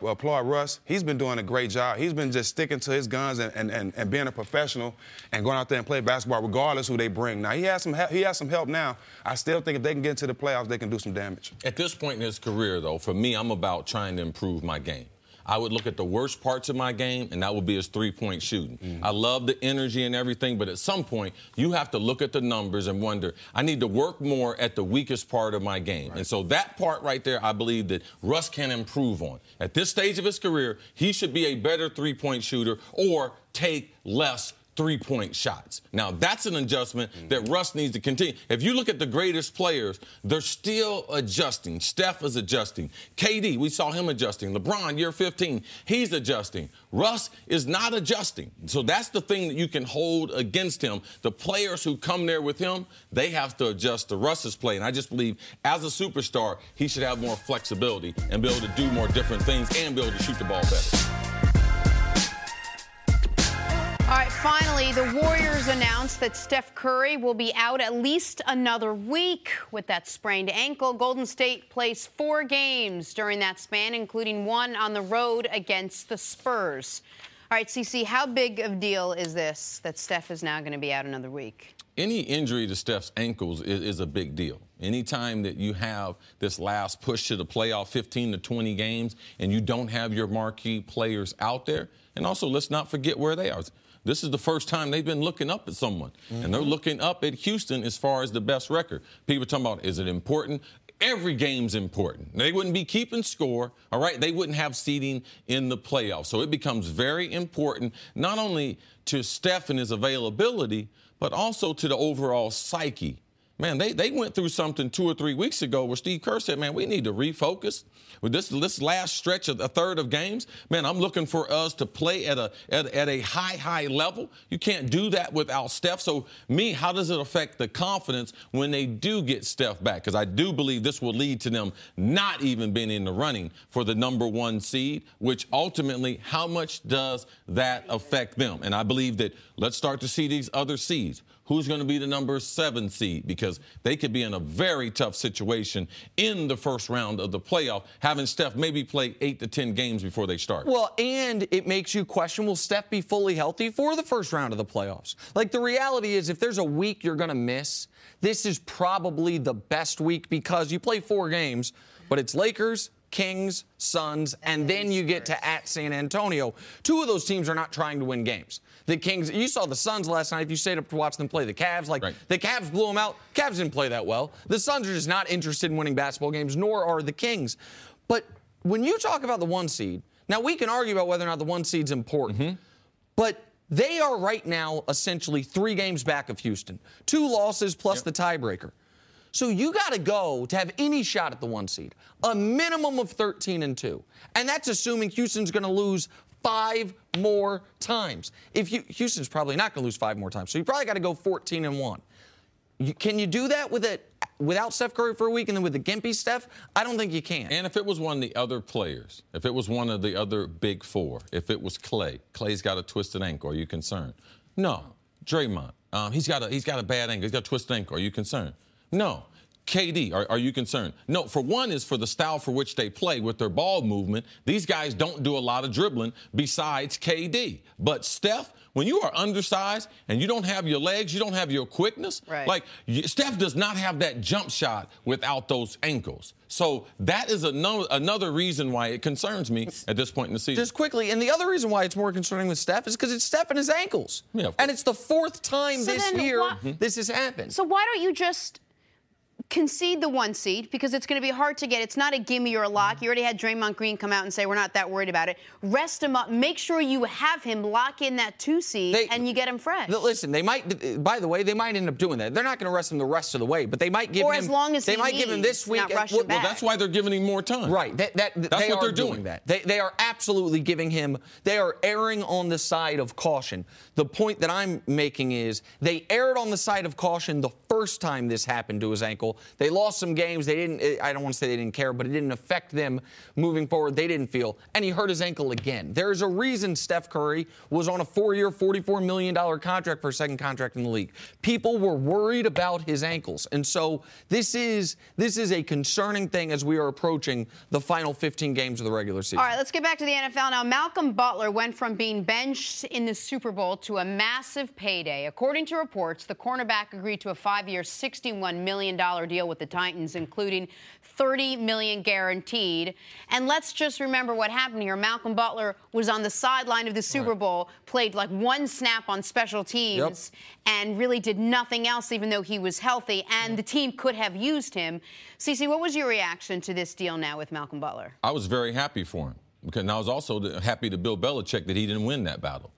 Speaker 5: applaud Russ, he's been doing a great job. He's been just sticking to his guns and being a professional and going out there and play basketball regardless who they bring. Now, he has some help now. I still think if they can get into the playoffs, they can do some damage.
Speaker 3: At this point in his career, though, for me, I'm about trying to improve my game. I would look at the worst parts of my game, and that would be his three-point shooting. I love the energy and everything, but at some point, you have to look at the numbers and wonder, I need to work more at the weakest part of my game. Right. And so that part right there, I believe that Russ can improve on. At this stage of his career, he should be a better three-point shooter or take less three-point shots. Now, that's an adjustment that Russ needs to continue. If you look at the greatest players, they're still adjusting. Steph is adjusting. KD, we saw him adjusting. LeBron, year 15, he's adjusting. Russ is not adjusting. So that's the thing that you can hold against him. The players who come there with him, they have to adjust to Russ's play. And I just believe as a superstar, he should have more flexibility and be able to do more different things and be able to shoot the ball better.
Speaker 1: All right, finally, the Warriors announced that Steph Curry will be out at least another week with that sprained ankle. Golden State plays 4 games during that span, including one on the road against the Spurs. All right, CeCe, how big of a deal is this that Steph is now going to be out another week?
Speaker 3: Any injury to Steph's ankles is a big deal. Anytime that you have this last push to the playoff, 15 to 20 games, and you don't have your marquee players out there, and also let's not forget where they are. This is the first time they've been looking up at someone, and they're looking up at Houston as far as the best record. People are talking about, is it important? Every game's important. They wouldn't be keeping score, all right? They wouldn't have seeding in the playoffs. So it becomes very important, not only to Steph and his availability, but also to the overall psyche. Man, they went through something 2 or 3 weeks ago where Steve Kerr said, man, we need to refocus. With this last stretch of a third of games, man, I'm looking for us to play at a high level. You can't do that without Steph. So, how does it affect the confidence when they do get Steph back? Because I do believe this will lead to them not even being in the running for the #1 seed, which ultimately, how much does that affect them? And I believe that let's start to see these other seeds. Who's going to be the #7 seed? Because they could be in a very tough situation in the first round of the playoff, having Steph maybe play 8 to 10 games before they start.
Speaker 2: Well, and it makes you question, will Steph be fully healthy for the first round of the playoffs? Like, the reality is, if there's a week you're going to miss, this is probably the best week because you play 4 games, but it's Lakers, Kings, Suns, and then you get to at San Antonio. 2 of those teams are not trying to win games. The Kings, you saw the Suns last night if you stayed up to watch them play the Cavs. Like, right. The Cavs blew them out. Cavs didn't play that well. The Suns are just not interested in winning basketball games, nor are the Kings. But when you talk about the 1 seed, now we can argue about whether or not the 1 seed's important, but they are right now essentially 3 games back of Houston. 2 losses plus the tiebreaker. So you got to go to have any shot at the 1 seed, a minimum of 13-2. And that's assuming Houston's going to lose 5 more times. Houston's probably not going to lose 5 more times. So you probably got to go 14-1. Can you do that without Steph Curry for a week and then with the gimpy Steph? I don't think you can.
Speaker 3: And if it was one of the other players, if it was one of the other big 4, if it was Clay's got a twisted ankle, are you concerned? No. Draymond, he's got a bad ankle. He's got a twisted ankle. Are you concerned? No. KD, are you concerned? No, for one is for the style for which they play with their ball movement. These guys don't do a lot of dribbling besides KD. But Steph, when you are undersized and you don't have your legs, you don't have your quickness, like Steph does not have that jump shot without those ankles. So that is another reason why it concerns me at this point in the season.
Speaker 2: Just quickly, and the other reason why it's more concerning with Steph is because it's Steph and his ankles. Yeah, and it's the 4th time this year this has happened.
Speaker 1: So why don't you just concede the 1 seed because it's going to be hard to get. It's not a gimme or a lock. You already had Draymond Green come out and say we're not that worried about it. Rest him up. Make sure you have him lock in that 2 seed and you get him fresh.
Speaker 2: Listen, they might. By the way, they might end up doing that. They're not going to rest him the rest of the way, but they might give him.
Speaker 1: Or as long as
Speaker 2: they might give him this week.
Speaker 1: Well,
Speaker 3: that's why they're giving him more time.
Speaker 2: Right. That's what they're doing. That they are absolutely giving him. They are erring on the side of caution. The point that I'm making is they erred on the side of caution the first time this happened to his ankle. They lost some games. They didn't. I don't want to say they didn't care, but it didn't affect them moving forward. They didn't feel, and he hurt his ankle again. There's a reason Steph Curry was on a 4-year, $44 million contract for a second contract in the league. People were worried about his ankles, and so this is a concerning thing as we are approaching the final 15 games of the regular season.
Speaker 1: All right, let's get back to the NFL now. Malcolm Butler went from being benched in the Super Bowl to a massive payday. According to reports, the cornerback agreed to a 5-year, $61 million deal with the Titans, including $30 million guaranteed. And let's just remember what happened here. Malcolm Butler was on the sideline of the Super Bowl, played like 1 snap on special teams, and really did nothing else, even though he was healthy, and the team could have used him. Cece, what was your reaction to this deal now with Malcolm Butler?
Speaker 3: I was very happy for him, because I was also happy to Bill Belichick that he didn't win that battle.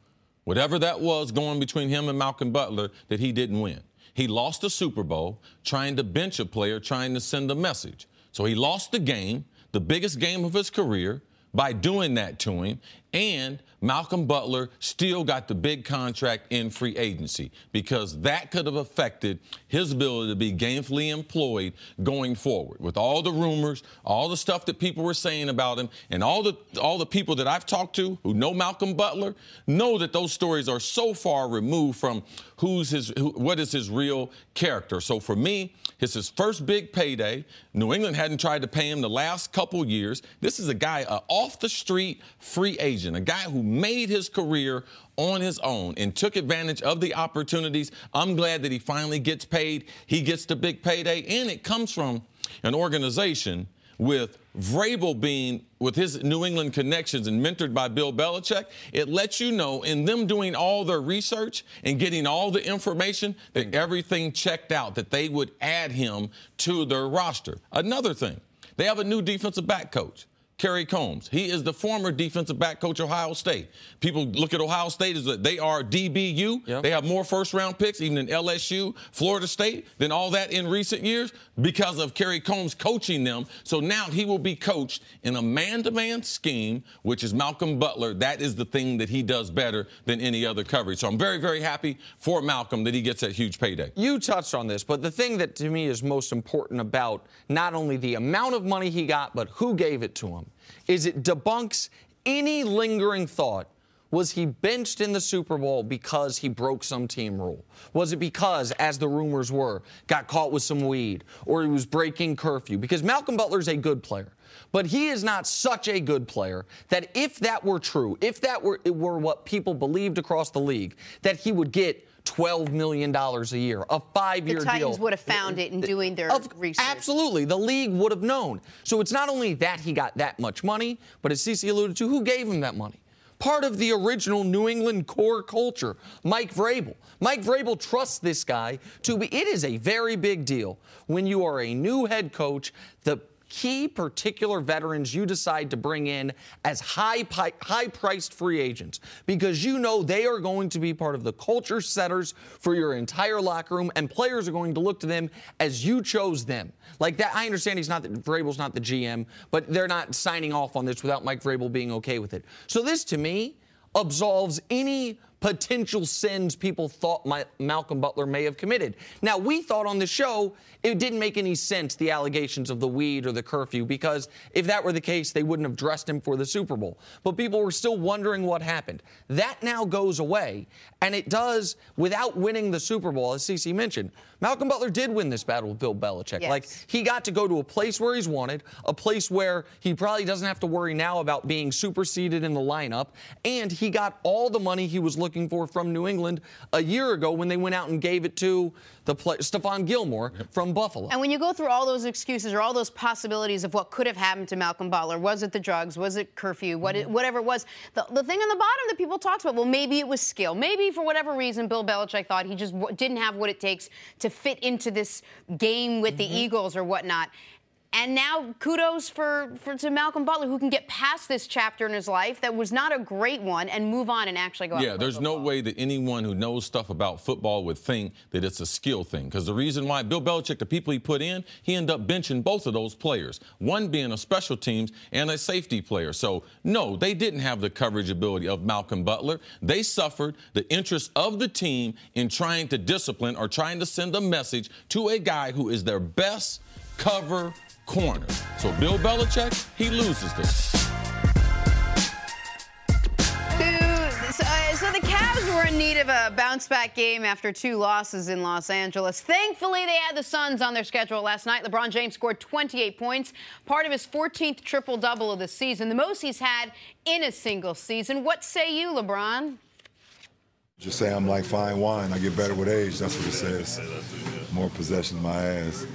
Speaker 3: Whatever that was going between him and Malcolm Butler, that he didn't win. He lost the Super Bowl trying to bench a player, trying to send a message. So he lost the game, the biggest game of his career, by doing that to him. And Malcolm Butler still got the big contract in free agency, because that could have affected his ability to be gainfully employed going forward. With all the rumors, all the stuff that people were saying about him, and all the people that I've talked to who know Malcolm Butler know that those stories are so far removed from what is his real character. So for me, it's his first big payday. New England hadn't tried to pay him the last couple years. This is a guy, an off-the-street free agent, a guy who made his career on his own and took advantage of the opportunities. I'm glad that he finally gets paid. He gets the big payday, and it comes from an organization with Vrabel being, with his New England connections and mentored by Bill Belichick. It lets you know, in them doing all their research and getting all the information, that everything checked out, that they would add him to their roster. Another thing, they have a new defensive back coach, Kerry Combs. He is the former defensive back coach of Ohio State. People look at Ohio State as they are DBU. Yep. They have more first-round picks, even in LSU, Florida State, than all that in recent years because of Kerry Combs coaching them. So now he will be coached in a man-to-man scheme, which is Malcolm Butler. That is the thing that he does better than any other coverage. So I'm very, very happy for Malcolm that he gets that huge payday.
Speaker 2: You touched on this, but the thing that to me is most important about not only the amount of money he got, but who gave it to him, is it debunks any lingering thought. Was he benched in the Super Bowl because he broke some team rule? Was it because, as the rumors were, got caught with some weed, or he was breaking curfew? Because Malcolm Butler's a good player, but he is not such a good player that if that were true, if that were what people believed across the league, that he would get $12 million a year, a 5-year deal.
Speaker 1: The Titans would have found it in doing their research.
Speaker 2: Absolutely. The league would have known. So it's not only that he got that much money, but as Cece alluded to, who gave him that money? Part of the original New England core culture, Mike Vrabel. Mike Vrabel trusts this guy to be. It is a very big deal when you are a new head coach. The key particular veterans you decide to bring in as high-priced free agents, because you know they are going to be part of the culture setters for your entire locker room, and players are going to look to them as you chose them. Like that, I understand Vrabel's not the GM, but they're not signing off on this without Mike Vrabel being okay with it. So this, to me, absolves any potential sins people thought Malcolm Butler may have committed. Now, we thought on the show it didn't make any sense, the allegations of the weed or the curfew, because if that were the case, they wouldn't have dressed him for the Super Bowl. But people were still wondering what happened. That now goes away, and it does without winning the Super Bowl, as Cece mentioned. Malcolm Butler did win this battle with Bill Belichick.
Speaker 1: Yes.
Speaker 2: Like, he got to go to a place where he's wanted, a place where he probably doesn't have to worry now about being superseded in the lineup, and he got all the money he was looking looking for from New England a year ago when they went out and gave it to Stephon Gilmore from Buffalo.
Speaker 1: And when you go through all those excuses or all those possibilities of what could have happened to Malcolm Butler, was it the drugs, was it curfew, whatever it was, the thing on the bottom that people talked about, well, maybe it was skill. Maybe for whatever reason, Bill Belichick thought he just didn't have what it takes to fit into this game with the Eagles or whatnot. And now kudos to Malcolm Butler, who can get past this chapter in his life that was not a great one and move on and actually go out and play
Speaker 3: there's
Speaker 1: football.
Speaker 3: no way that anyone who knows stuff about football would think that it's a skill thing. Because the reason why Bill Belichick, the people he put in, he ended up benching both of those players, one being a special teams and a safety player. So, no, they didn't have the coverage ability of Malcolm Butler. They suffered the interest of the team in trying to discipline or trying to send a message to a guy who is their best cover corner. So Bill Belichick, he loses this.
Speaker 1: So the Cavs were in need of a bounce-back game after 2 losses in Los Angeles. Thankfully, they had the Suns on their schedule last night. LeBron James scored 28 points, part of his 14th triple-double of the season, the most he's had in a single season. What say you, LeBron?
Speaker 6: Just say I'm like fine wine. I get better with age. That's what it says. More possession in my ass.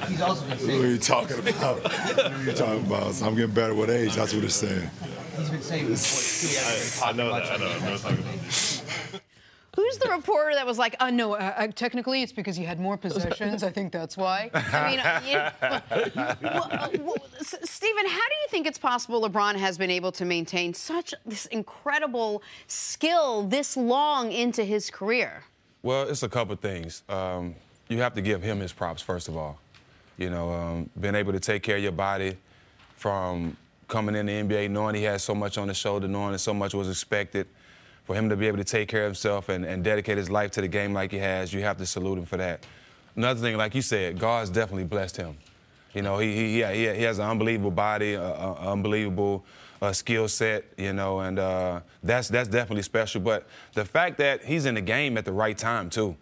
Speaker 7: He's also been saying.
Speaker 6: What are you talking about? What are you talking about? So I'm getting better with age. That's what it's saying.
Speaker 7: He's been saying.
Speaker 4: I know that. I know. I'm not talking about.
Speaker 1: Who's the reporter that was like, oh, no, technically it's because you had more possessions. I think that's why. I mean, Stephen, how do you think it's possible LeBron has been able to maintain such this incredible skill this long into his career?
Speaker 5: Well, it's a couple things. You have to give him his props, first of all. You know, being able to take care of your body from coming in the NBA, knowing he had so much on his shoulder, knowing that so much was expected. For him to be able to take care of himself and dedicate his life to the game like he has, you have to salute him for that. Another thing, like you said, God's definitely blessed him. You know, he has an unbelievable body, unbelievable skill set, you know, and that's definitely special. But the fact that he's in the game at the right time, too.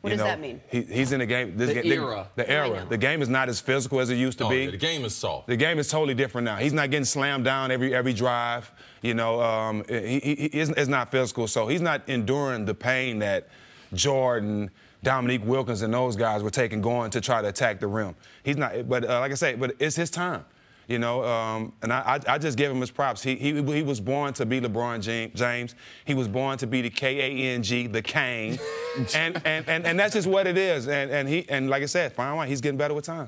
Speaker 1: What does that mean?
Speaker 5: He's in the game. The era. The game is not as physical as it used to be.
Speaker 3: Yeah, the game is soft.
Speaker 5: The game is totally different now. He's not getting slammed down every drive. You know, it's not physical, so he's not enduring the pain that Jordan, Dominique Wilkins, and those guys were taking going to try to attack the rim. He's not. But like I say, but it's his time. You know, and I just give him his props. He was born to be LeBron James. He was born to be the K-A-N-G, the Kane, and that's just what it is. And like I said, fine wine. He's getting better with time.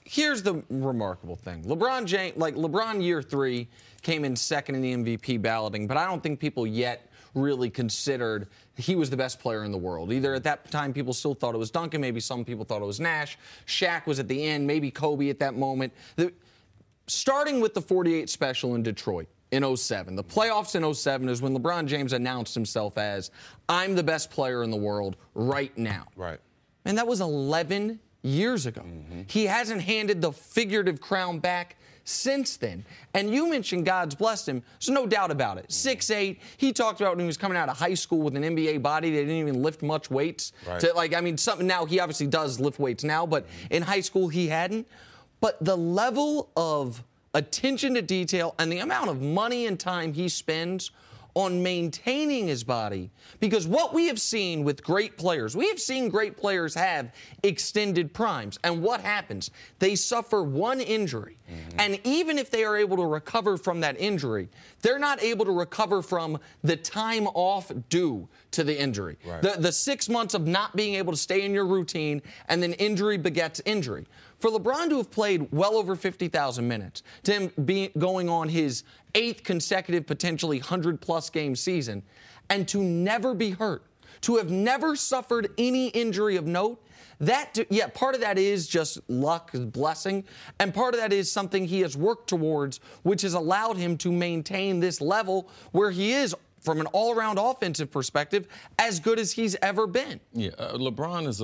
Speaker 2: Here's the remarkable thing: LeBron James, like LeBron, year 3 came in second in the MVP balloting, but I don't think people yet really considered he was the best player in the world. Either at that time people still thought it was Duncan, maybe some people thought it was Nash. Shaq was at the end, maybe Kobe at that moment. Starting with the 48 special in Detroit in 07. The playoffs in 07 is when LeBron James announced himself as, I'm the best player in the world right now.
Speaker 5: Right.
Speaker 2: And that was 11 years ago. Mm-hmm. He hasn't handed the figurative crown back since then. And you mentioned God's blessed him. There's no doubt about it. 6'8". He talked about when he was coming out of high school with an NBA body, they didn't even lift much weights.
Speaker 5: Right.
Speaker 2: Something now, he obviously does lift weights now, but in high school he hadn't. But the level of attention to detail and the amount of money and time he spends on maintaining his body, because what we have seen with great players, we have seen great players have extended primes, and what happens? They suffer one injury, and even if they are able to recover from that injury, they're not able to recover from the time off due to the injury.
Speaker 5: Right.
Speaker 2: The 6 months of not being able to stay in your routine, and then injury begets injury. For LeBron to have played well over 50,000 minutes, to him going on his 8th consecutive, potentially 100-plus game season, and to never be hurt, to have never suffered any injury of note, part of that is just luck, blessing, and part of that is something he has worked towards, which has allowed him to maintain this level where he is, from an all-around offensive perspective, as good as he's ever been.
Speaker 3: Yeah, LeBron is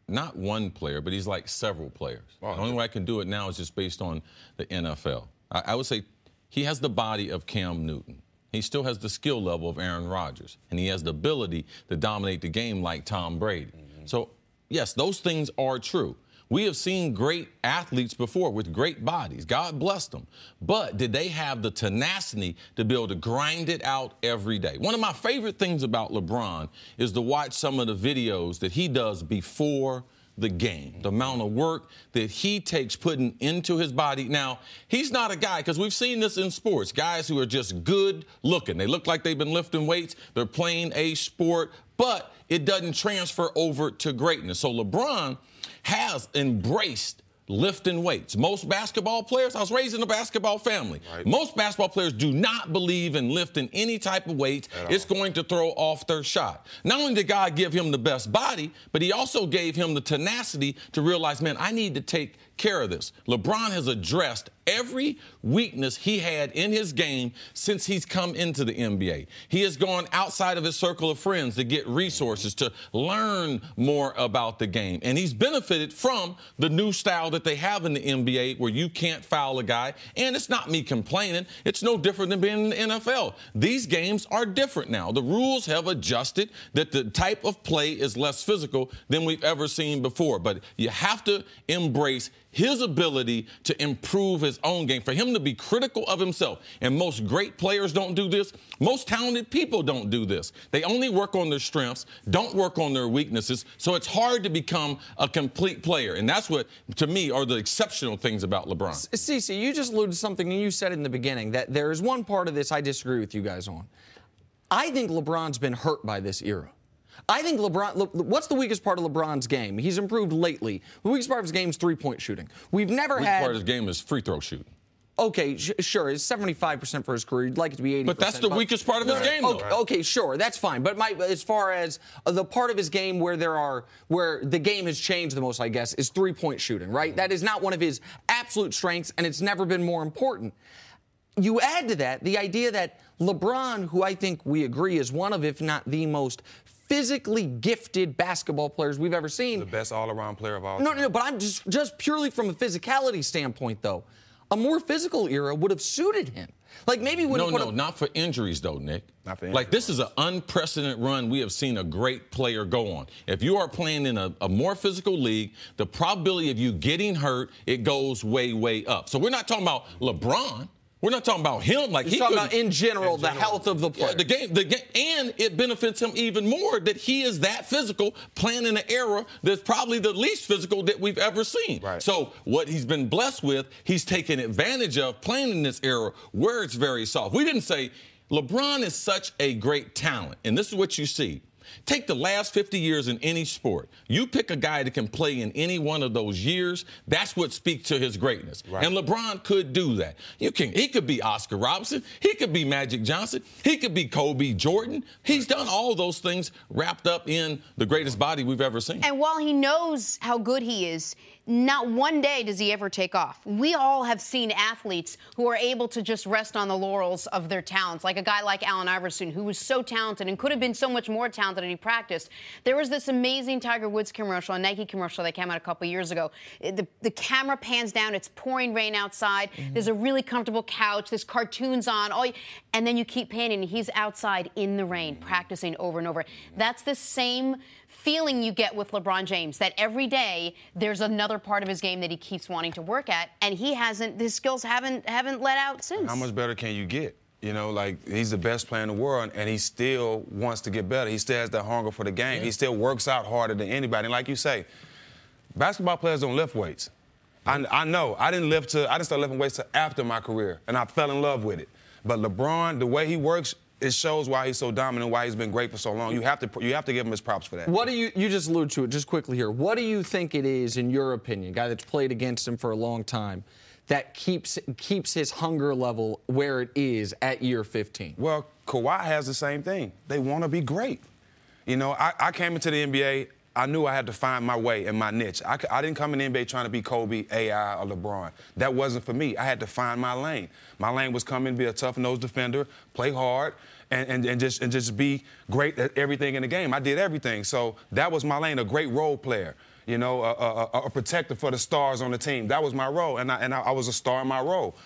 Speaker 3: not one player, but he's like several players.
Speaker 5: Wow.
Speaker 3: The only way I can do it now is just based on the NFL. I would say he has the body of Cam Newton. He still has the skill level of Aaron Rodgers, and he has the ability to dominate the game like Tom Brady. So, yes, those things are true. We have seen great athletes before with great bodies. God bless them. But did they have the tenacity to be able to grind it out every day? One of my favorite things about LeBron is to watch some of the videos that he does before the game, the amount of work that he takes putting into his body. Now, he's not a guy, because we've seen this in sports, guys who are just good looking. They look like they've been lifting weights. They're playing a sport, but it doesn't transfer over to greatness. So LeBron has embraced lifting weights. Most basketball players, I was raised in a basketball family. Right. Most basketball players do not believe in lifting any type of weight. It's going to throw off their shot. Not only did God give him the best body, but he also gave him the tenacity to realize, man, I need to take care of this. LeBron has addressed every weakness he had in his game since he's come into the NBA. He has gone outside of his circle of friends to get resources, to learn more about the game. And he's benefited from the new style that they have in the NBA, where you can't foul a guy. And it's not me complaining. It's no different than being in the NFL. These games are different now. The rules have adjusted, that the type of play is less physical than we've ever seen before. But you have to embrace his ability to improve his own game, for him to be critical of himself. And most great players don't do this. Most talented people don't do this. They only work on their strengths, don't work on their weaknesses. So it's hard to become a complete player. And that's what, to me, are the exceptional things about LeBron.
Speaker 2: Cece, you just alluded to something you said in the beginning, that there is one part of this I disagree with you guys on. I think LeBron's been hurt by this era. I think what's the weakest part of LeBron's game? He's improved lately. The weakest part of his game is three-point shooting. We've never had... The
Speaker 3: weakest part of his game is free throw shooting.
Speaker 2: Okay, sure. It's 75% for his career. You'd like it to be 80%.
Speaker 3: But that's the weakest part of his game, though.
Speaker 2: Okay, sure. That's fine. But as far as the part of his game where the game has changed the most, I guess, is three-point shooting, right? That is not one of his absolute strengths, and it's never been more important. You add to that the idea that LeBron, who I think we agree is one of, if not the most physically gifted basketball players we've ever seen.
Speaker 5: The best all-around player of all time.
Speaker 2: No, but I'm just purely from a physicality standpoint, though. A more physical era would have suited him. Like maybe when
Speaker 3: not for injuries, though, Nick.
Speaker 5: Not for injuries.
Speaker 3: Like, this is an unprecedented run we have seen a great player go on. If you are playing in a more physical league, the probability of you getting hurt, it goes way, way up. So we're not talking about LeBron. We're not talking about him. Like,
Speaker 2: he's talking about in general, the health of the player.
Speaker 3: Yeah, the game, and it benefits him even more that he is that physical, playing in an era that's probably the least physical that we've ever seen.
Speaker 5: Right.
Speaker 3: So what he's been blessed with, he's taken advantage of playing in this era where it's very soft. We didn't say LeBron is such a great talent, and this is what you see. Take the last 50 years in any sport. You pick a guy that can play in any one of those years, that's what speaks to his greatness. Right. And LeBron could do that. He could be Oscar Robertson. He could be Magic Johnson. He could be Kobe Jordan. He's done all those things wrapped up in the greatest body we've ever seen.
Speaker 1: And while he knows how good he is, not one day does he ever take off. We all have seen athletes who are able to just rest on the laurels of their talents, like a guy like Allen Iverson, who was so talented and could have been so much more talented if he practiced. There was this amazing Tiger Woods commercial, a Nike commercial that came out a couple years ago. The camera pans down. It's pouring rain outside. Mm-hmm. There's a really comfortable couch. There's cartoons on. And then you keep panning, and he's outside in the rain practicing over and over. That's the same feeling you get with LeBron James, that every day there's another part of his game that he keeps wanting to work at, and his skills haven't let out since.
Speaker 5: How much better can you get? You know, like, he's the best player in the world, and he still wants to get better. He still has that hunger for the game. Yeah. He still works out harder than anybody. And like you say, basketball players don't lift weights. I know. I didn't start lifting weights till after my career, and I fell in love with it. But LeBron, the way he works, it shows why he's so dominant, why he's been great for so long. You have to give him his props for that.
Speaker 2: What do you just alluded to it just quickly here. What do you think it is, in your opinion, guy that's played against him for a long time, that keeps his hunger level where it is at year 15?
Speaker 5: Well, Kawhi has the same thing. They want to be great. You know, I came into the NBA, I knew I had to find my way and my niche. I didn't come in the NBA trying to be Kobe, AI, or LeBron. That wasn't for me. I had to find my lane. My lane was come in, be a tough-nosed defender, play hard, and just be great at everything in the game. I did everything. So that was my lane, a great role player. You know, a protector for the stars on the team. That was my role, and I was a star in my role.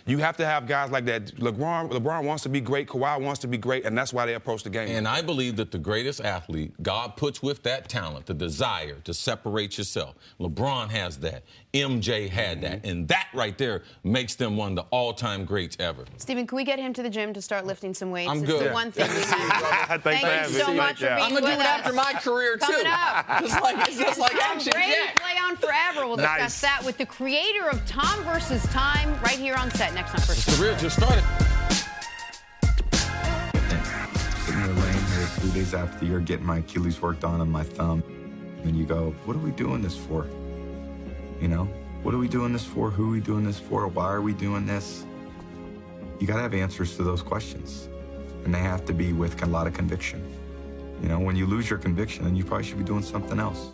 Speaker 5: You have to have guys like that. LeBron wants to be great. Kawhi wants to be great, and that's why they approach the game.
Speaker 3: And I believe that the greatest athlete God puts with that talent, the desire to separate yourself. LeBron has that. MJ had that. And that right there makes them one of the all-time greats ever.
Speaker 1: Stephen, can we get him to the gym to start lifting some weights?
Speaker 2: I'm
Speaker 1: it's
Speaker 2: good.
Speaker 1: the one thing we have.
Speaker 5: Thank
Speaker 1: you so much for being
Speaker 2: I'm going to do
Speaker 1: with
Speaker 2: it
Speaker 1: us.
Speaker 2: after my career, too.
Speaker 1: Coming up.
Speaker 2: Just like Action
Speaker 1: Brady
Speaker 2: Jack.
Speaker 1: play on forever. We'll discuss
Speaker 5: Nice.
Speaker 1: that with the creator of Tom versus Time right here on set next on First.
Speaker 3: His career just started.
Speaker 8: Sitting there laying here 3 days after you're getting my Achilles worked on my thumb, and you go, what are we doing this for? You know, what are we doing this for? Who are we doing this for? Why are we doing this? You got to have answers to those questions, and they have to be with a lot of conviction. You know, when you lose your conviction, then you probably should be doing something else.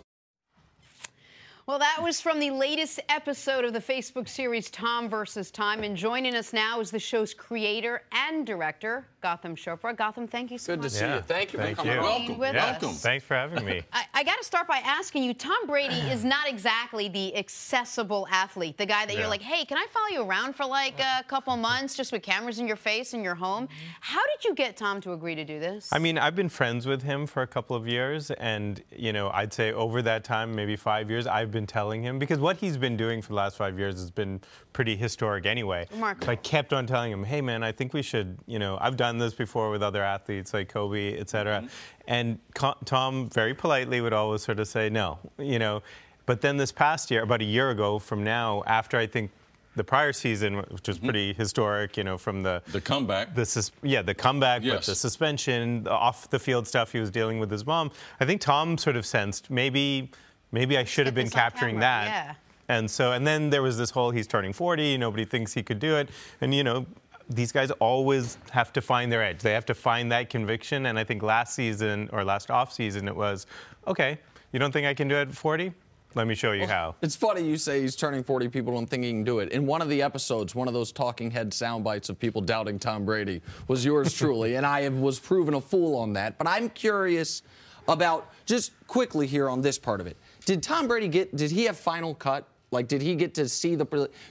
Speaker 1: Well, that was from the latest episode of the Facebook series Tom versus Time. And joining us now is the show's creator and director, Gotham Chopra. Gotham, thank you so much.
Speaker 2: Good to see you. Thank you for coming.
Speaker 3: Welcome.
Speaker 1: With
Speaker 3: Welcome.
Speaker 1: us.
Speaker 9: Thanks for having me.
Speaker 1: I got to start by asking you, Tom Brady is not exactly the accessible athlete, the guy that you're like, hey, can I follow you around for like a couple months just with cameras in your face in your home? How did you get Tom to agree to do this?
Speaker 9: I mean, I've been friends with him for a couple of years, and, you know, I'd say over that time, maybe 5 years, I've been telling him, because what he's been doing for the last 5 years has been pretty historic anyway.
Speaker 1: Remarkable.
Speaker 9: So I kept on telling him, hey, man, I think we should, you know, I've done this before with other athletes like Kobe, et cetera. And Tom very politely would always sort of say no, you know. But then this past year, about a year ago from now, after I think the prior season, which was pretty historic, you know, from the
Speaker 3: comeback.
Speaker 9: The comeback,
Speaker 3: Yes.
Speaker 9: but the suspension, the off-the-field stuff he was dealing with his mom. I think Tom sort of sensed maybe I should have been
Speaker 1: this on
Speaker 9: capturing
Speaker 1: camera,
Speaker 9: that.
Speaker 1: yeah.
Speaker 9: And then there was this whole he's turning 40, nobody thinks he could do it. And, you know, these guys always have to find their edge. They have to find that conviction. And I think last season or last off season it was, okay, you don't think I can do it at 40? Let me show you how.
Speaker 2: It's funny you say he's turning 40, people don't think he can do it. In one of the episodes, one of those talking head sound bites of people doubting Tom Brady was yours truly, and I was proven a fool on that. But I'm curious about, just quickly here on this part of it, did Tom Brady did he have final cut? Like, did he get to see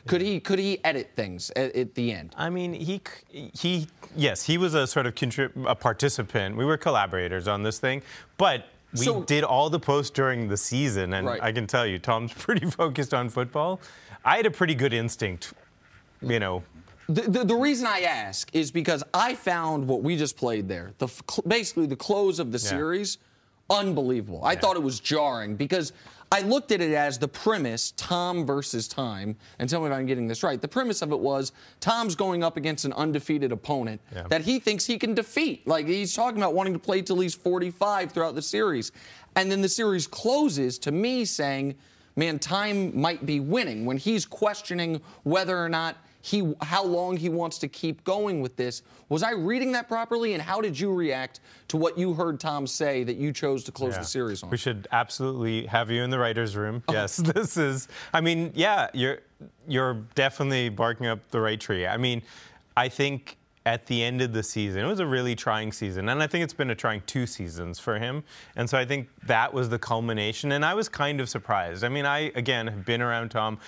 Speaker 2: could he edit things at the end?
Speaker 9: I mean, yes, he was a sort of a participant. We were collaborators on this thing, but we did all the posts during the season, and I can tell you, Tom's pretty focused on football. I had a pretty good instinct, you know.
Speaker 2: The reason I ask is because I found what we just played there, basically the close of the series, unbelievable. I thought it was jarring because I looked at it as the premise, Tom versus Time, and tell me if I'm getting this right. The premise of it was Tom's going up against an undefeated opponent that he thinks he can defeat. Like, he's talking about wanting to play till he's 45 throughout the series. And then the series closes to me saying, man, Time might be winning when he's questioning whether or not how long he wants to keep going with this. Was I reading that properly? And how did you react to what you heard Tom say that you chose to close the series on?
Speaker 9: We should absolutely have you in the writer's room. Yes, this is, I mean, yeah, you're definitely barking up the right tree. I mean, I think at the end of the season, it was a really trying season. And I think it's been a trying 2 seasons for him. And so I think that was the culmination. And I was kind of surprised. I mean, I, again, have been around Tom.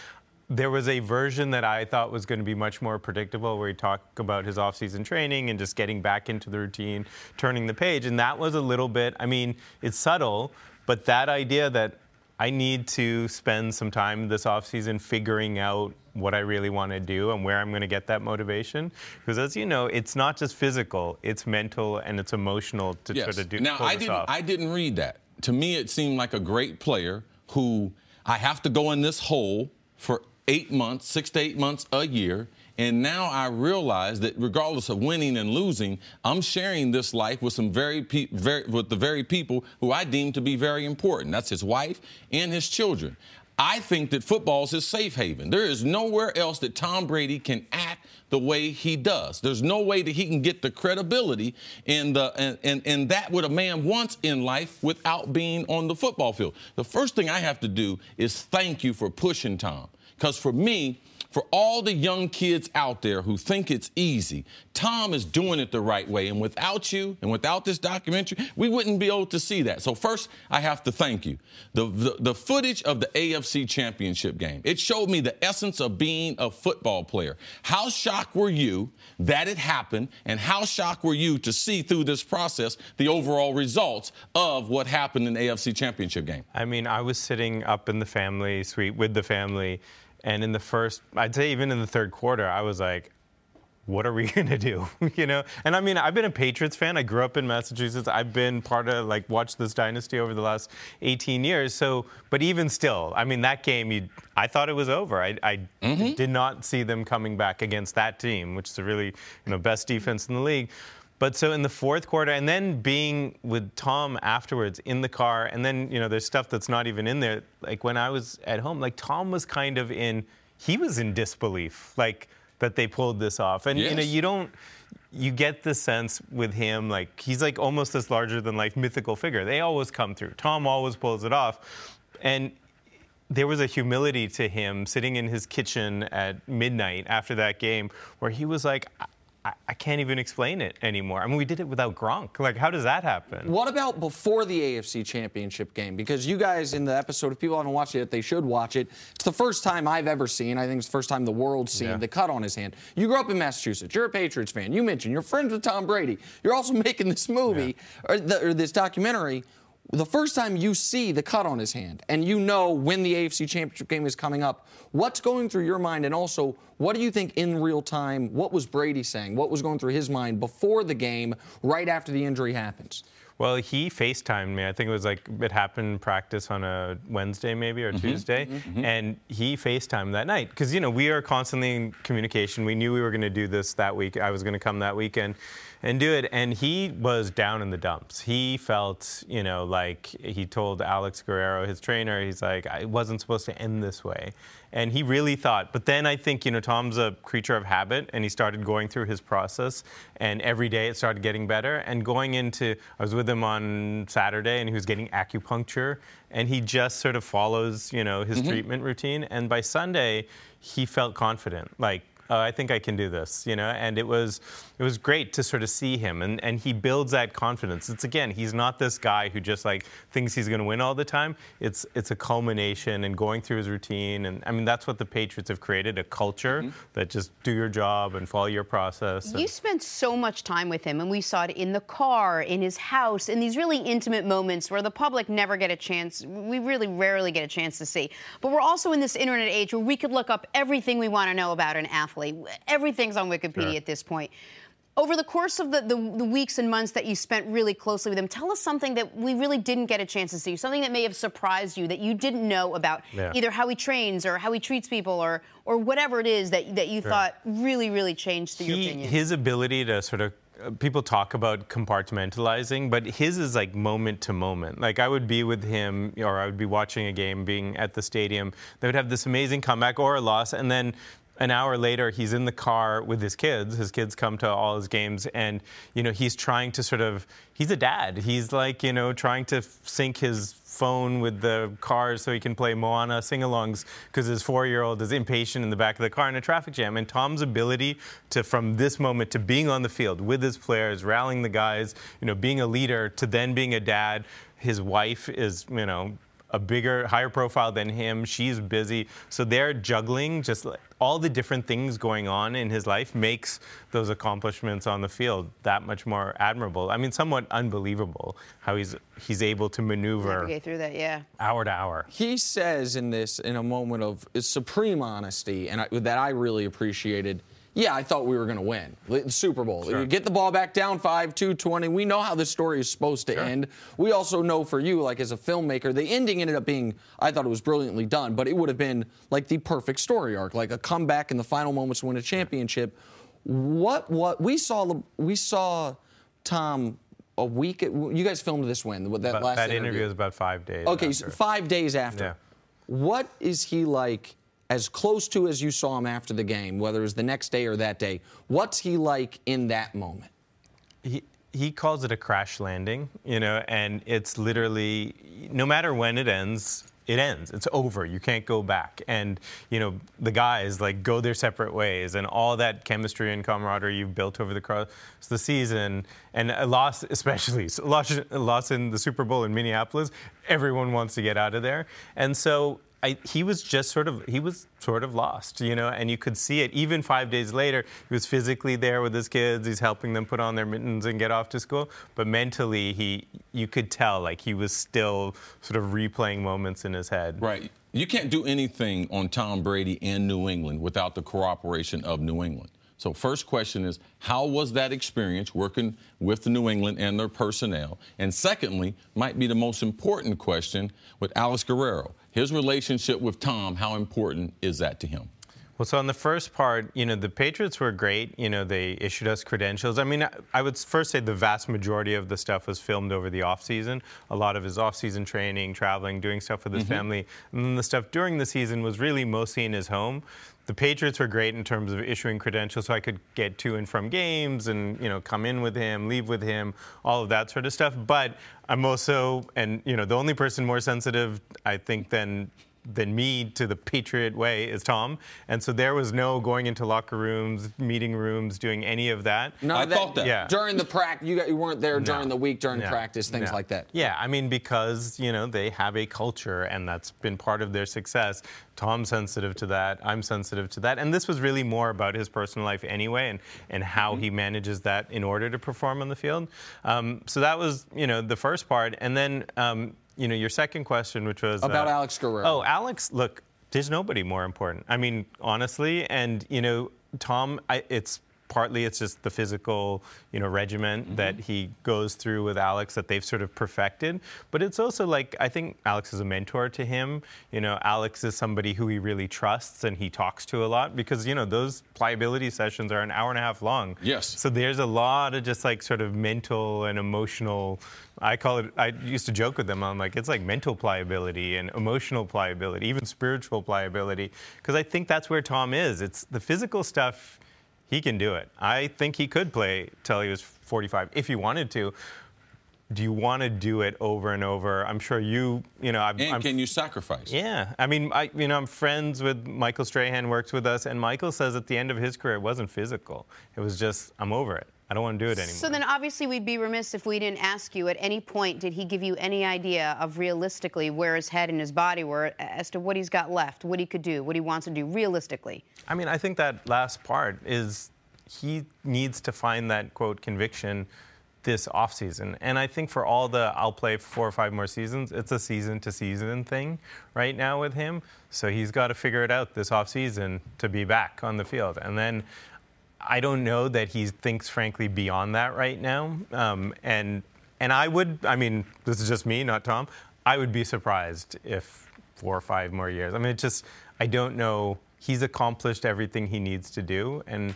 Speaker 9: There was a version that I thought was going to be much more predictable where he talked about his off-season training and just getting back into the routine, turning the page. And that was a little bit, I mean, it's subtle, but that idea that I need to spend some time this off-season figuring out what I really want to do and where I'm going to get that motivation. Because as you know, it's not just physical, it's mental and it's emotional to try to do
Speaker 3: Now, I didn't read that. To me, it seemed like a great player who I have to go in this hole for 8 months, 6 to 8 months, a year. And now I realize that regardless of winning and losing, I'm sharing this life with with the very people who I deem to be very important. That's his wife and his children. I think that football is his safe haven. There is nowhere else that Tom Brady can act the way he does. There's no way that he can get the credibility and that what a man wants in life without being on the football field. The first thing I have to do is thank you for pushing Tom. Because for me, for all the young kids out there who think it's easy, Tom is doing it the right way. And without you and without this documentary, we wouldn't be able to see that. So first, I have to thank you. The footage of the AFC Championship game, it showed me the essence of being a football player. How shocked were you that it happened, and how shocked were you to see through this process the overall results of what happened in the AFC Championship game?
Speaker 9: I mean, I was sitting up in the family suite with the family, and in the first, I'd say even in the third quarter, I was like, what are we going to do? You know? And I mean, I've been a Patriots fan. I grew up in Massachusetts. I've been part of, like, watched this dynasty over the last 18 years. So, but even still, I mean, that game, I thought it was over. I did not see them coming back against that team, which is a really, best defense in the league. But so in the fourth quarter, and then being with Tom afterwards in the car, and then, there's stuff that's not even in there. Like, when I was at home, like, Tom was kind of he was in disbelief, like, that they pulled this off. And,
Speaker 3: yes.
Speaker 9: You get the sense with him, like, he's like almost this larger-than-life mythical figure. They always come through. Tom always pulls it off. And there was a humility to him sitting in his kitchen at midnight after that game where he was like, I can't even explain it anymore. I mean, we did it without Gronk. Like, how does that happen?
Speaker 2: What about before the AFC Championship game? Because you guys in the episode, if people haven't watched it, they should watch it. It's the first time I've ever seen, I think it's the first time the world's seen the cut on his hand. You grew up in Massachusetts. You're a Patriots fan. You mentioned you're friends with Tom Brady. You're also making this movie, or this documentary. The first time you see the cut on his hand, and you know when the AFC Championship game is coming up, what's going through your mind? And also, what do you think in real time, what was Brady saying? What was going through his mind before the game, right after the injury happens?
Speaker 9: Well, he FaceTimed me. I think it was like it happened in practice on a Wednesday maybe or Tuesday. And he FaceTimed that night. Because, we are constantly in communication. We knew we were going to do this that week. I was going to come that weekend and do it. And he was down in the dumps. He felt, like he told Alex Guerrero, his trainer, he's like, it wasn't supposed to end this way. And he really thought. But then I think, Tom's a creature of habit, and he started going through his process. And every day it started getting better. And going into, I was with him on Saturday, and he was getting acupuncture. And he just sort of follows, his treatment routine. And by Sunday, he felt confident. Like, I think I can do this, and it was great to sort of see him, and he builds that confidence. It's, again, he's not this guy who just like thinks he's going to win all the time. It's a culmination and going through his routine, and I mean that's what the Patriots have created, a culture that just do your job and follow your process.
Speaker 1: You spent so much time with him, and we saw it in the car, in his house, in these really intimate moments where the public never get a chance, we really rarely get a chance to see. But we're also in this internet age where we could look up everything we want to know about an athlete. Everything's on Wikipedia at this point. Over the course of the weeks and months that you spent really closely with him, tell us something that we really didn't get a chance to see, something that may have surprised you that you didn't know about, either how he trains or how he treats people or whatever it is that you thought really, really changed your opinion.
Speaker 9: His ability to sort of people talk about compartmentalizing, but his is like moment to moment. Like I would be with him, or I would be watching a game, being at the stadium. They would have this amazing comeback or a loss, and then an hour later, he's in the car with his kids. His kids come to all his games, and, he's trying to sort of, he's a dad. He's like, trying to sync his phone with the car so he can play Moana sing-alongs because his 4-year-old is impatient in the back of the car in a traffic jam. And Tom's ability to, from this moment to being on the field with his players, rallying the guys, being a leader, to then being a dad. His wife is, a bigger, higher profile than him. She's busy. So they're juggling just like all the different things going on in his life makes those accomplishments on the field that much more admirable. I mean, somewhat unbelievable how he's able to maneuver
Speaker 1: navigate through that,
Speaker 9: hour to hour.
Speaker 2: He says in this, in a moment of supreme honesty, and that I really appreciated, I thought we were going to win the Super Bowl. You get the ball back down 5-2, 20. We know how this story is supposed to end. We also know for you, like as a filmmaker, the ending ended up being, I thought it was brilliantly done, but it would have been like the perfect story arc, like a comeback in the final moments to win a championship. What we saw Tom a week. You guys filmed this when that
Speaker 9: interview was about 5 days.
Speaker 2: Okay,
Speaker 9: after.
Speaker 2: So 5 days after.
Speaker 9: Yeah. What
Speaker 2: is he like? As close to as you saw him after the game, whether it was the next day or that day, what's he like in that moment?
Speaker 9: He calls it a crash landing, and it's literally, no matter when it ends, it ends. It's over. You can't go back. And, the guys, go their separate ways. And all that chemistry and camaraderie you've built over the season, and a loss, especially, a loss in the Super Bowl in Minneapolis, everyone wants to get out of there. And so he was sort of lost, and you could see it. Even 5 days later, he was physically there with his kids. He's helping them put on their mittens and get off to school. But mentally, you could tell, he was still sort of replaying moments in his head.
Speaker 3: Right. You can't do anything on Tom Brady in New England without the cooperation of New England. So first question is, how was that experience working with the New England and their personnel? And secondly, might be the most important question with Alex Guerrero. His relationship with Tom, how important is that to him?
Speaker 9: Well, so on the first part, the Patriots were great. They issued us credentials. I mean, I would first say the vast majority of the stuff was filmed over the offseason. A lot of his offseason training, traveling, doing stuff with his family. And then the stuff during the season was really mostly in his home. The Patriots were great in terms of issuing credentials, so I could get to and from games and, come in with him, leave with him, all of that sort of stuff. But I'm also, and, the only person more sensitive, I think, than me to the Patriot way is Tom. And so there was no going into locker rooms, meeting rooms, doing any of that.
Speaker 2: No,
Speaker 3: I thought that.
Speaker 2: Yeah. During the practice, you weren't there during the week, during practice, things like that.
Speaker 9: Yeah, I mean, because, they have a culture, and that's been part of their success. Tom's sensitive to that. I'm sensitive to that. And this was really more about his personal life anyway, and how he manages that in order to perform on the field. So that was, the first part. And then, your second question, which was
Speaker 2: about Alex Guerrero.
Speaker 9: Oh, Alex, look, there's nobody more important. I mean, honestly, and, Tom, it's just the physical, regiment that he goes through with Alex that they've sort of perfected. But it's also I think Alex is a mentor to him. Alex is somebody who he really trusts and he talks to a lot because, those pliability sessions are an hour and a half long.
Speaker 3: Yes.
Speaker 9: So there's a lot of just sort of mental and emotional, I used to joke with them, I'm like, it's like mental pliability and emotional pliability, even spiritual pliability. Because I think that's where Tom is. It's the physical stuff. He can do it. I think he could play till he was 45 if he wanted to. Do you want to do it over and over? I'm sure
Speaker 3: can you sacrifice?
Speaker 9: Yeah. I mean, I'm friends with Michael Strahan, works with us, and Michael says at the end of his career, it wasn't physical. It was just, I'm over it. I don't want to do it anymore.
Speaker 1: So then obviously we'd be remiss if we didn't ask you, at any point, did he give you any idea of realistically where his head and his body were as to what he's got left, what he could do, what he wants to do realistically?
Speaker 9: I mean, I think that last part is he needs to find that, quote, conviction this offseason. And I think for all I'll play 4 or 5 more seasons, it's a season-to-season thing right now with him. So he's got to figure it out this offseason to be back on the field. And then I don't know that he thinks, frankly, beyond that right now. And I mean, this is just me, not Tom, I would be surprised if 4 or 5 more years. I mean, I don't know. He's accomplished everything he needs to do. And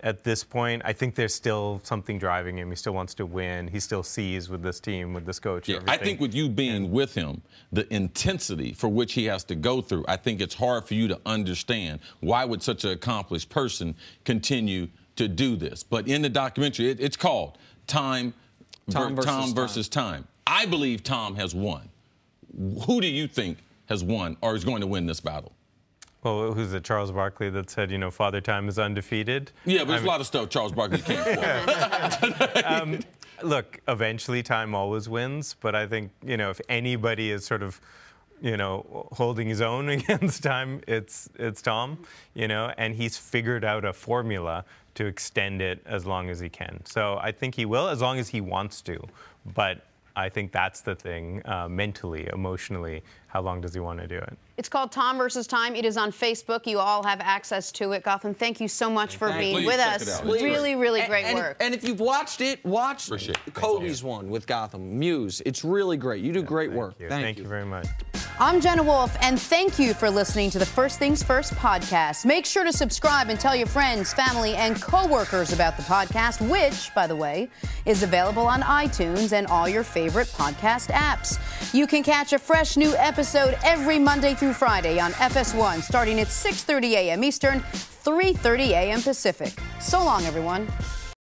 Speaker 9: at this point, I think there's still something driving him. He still wants to win. He still sees with this team, with this coach.
Speaker 3: Yeah, I think with you being with him, the intensity for which he has to go through, I think it's hard for you to understand why would such an accomplished person continue to do this. But in the documentary, it's called Tom versus Time. I believe Tom has won. Who do you think has won or is going to win this battle?
Speaker 9: Well, who's it? Charles Barkley that said, Father Time is undefeated?
Speaker 3: Yeah, but there's a lot of stuff Charles Barkley can't quote.
Speaker 9: Look, eventually time always wins, but I think, if anybody is sort of, holding his own against time, it's Tom, and he's figured out a formula to extend it as long as he can. So I think he will, as long as he wants to. But I think that's the thing, mentally, emotionally, how long does he want to do it?
Speaker 1: It's called Tom versus Time. It is on Facebook. You all have access to it. Gotham, thank you so much for being with us. Really, really great work.
Speaker 2: And if you've watched it, watch Cody's one with Gotham, Muse. It's really great. You do great work.
Speaker 9: Thank you very much.
Speaker 1: I'm Jenna Wolf, and thank you for listening to the First Things First podcast. Make sure to subscribe and tell your friends, family, and coworkers about the podcast, which, by the way, is available on iTunes and all your favorite podcast apps. You can catch a fresh new episode every Monday through Friday on FS1, starting at 6:30 a.m. Eastern, 3:30 a.m. Pacific. So long, everyone.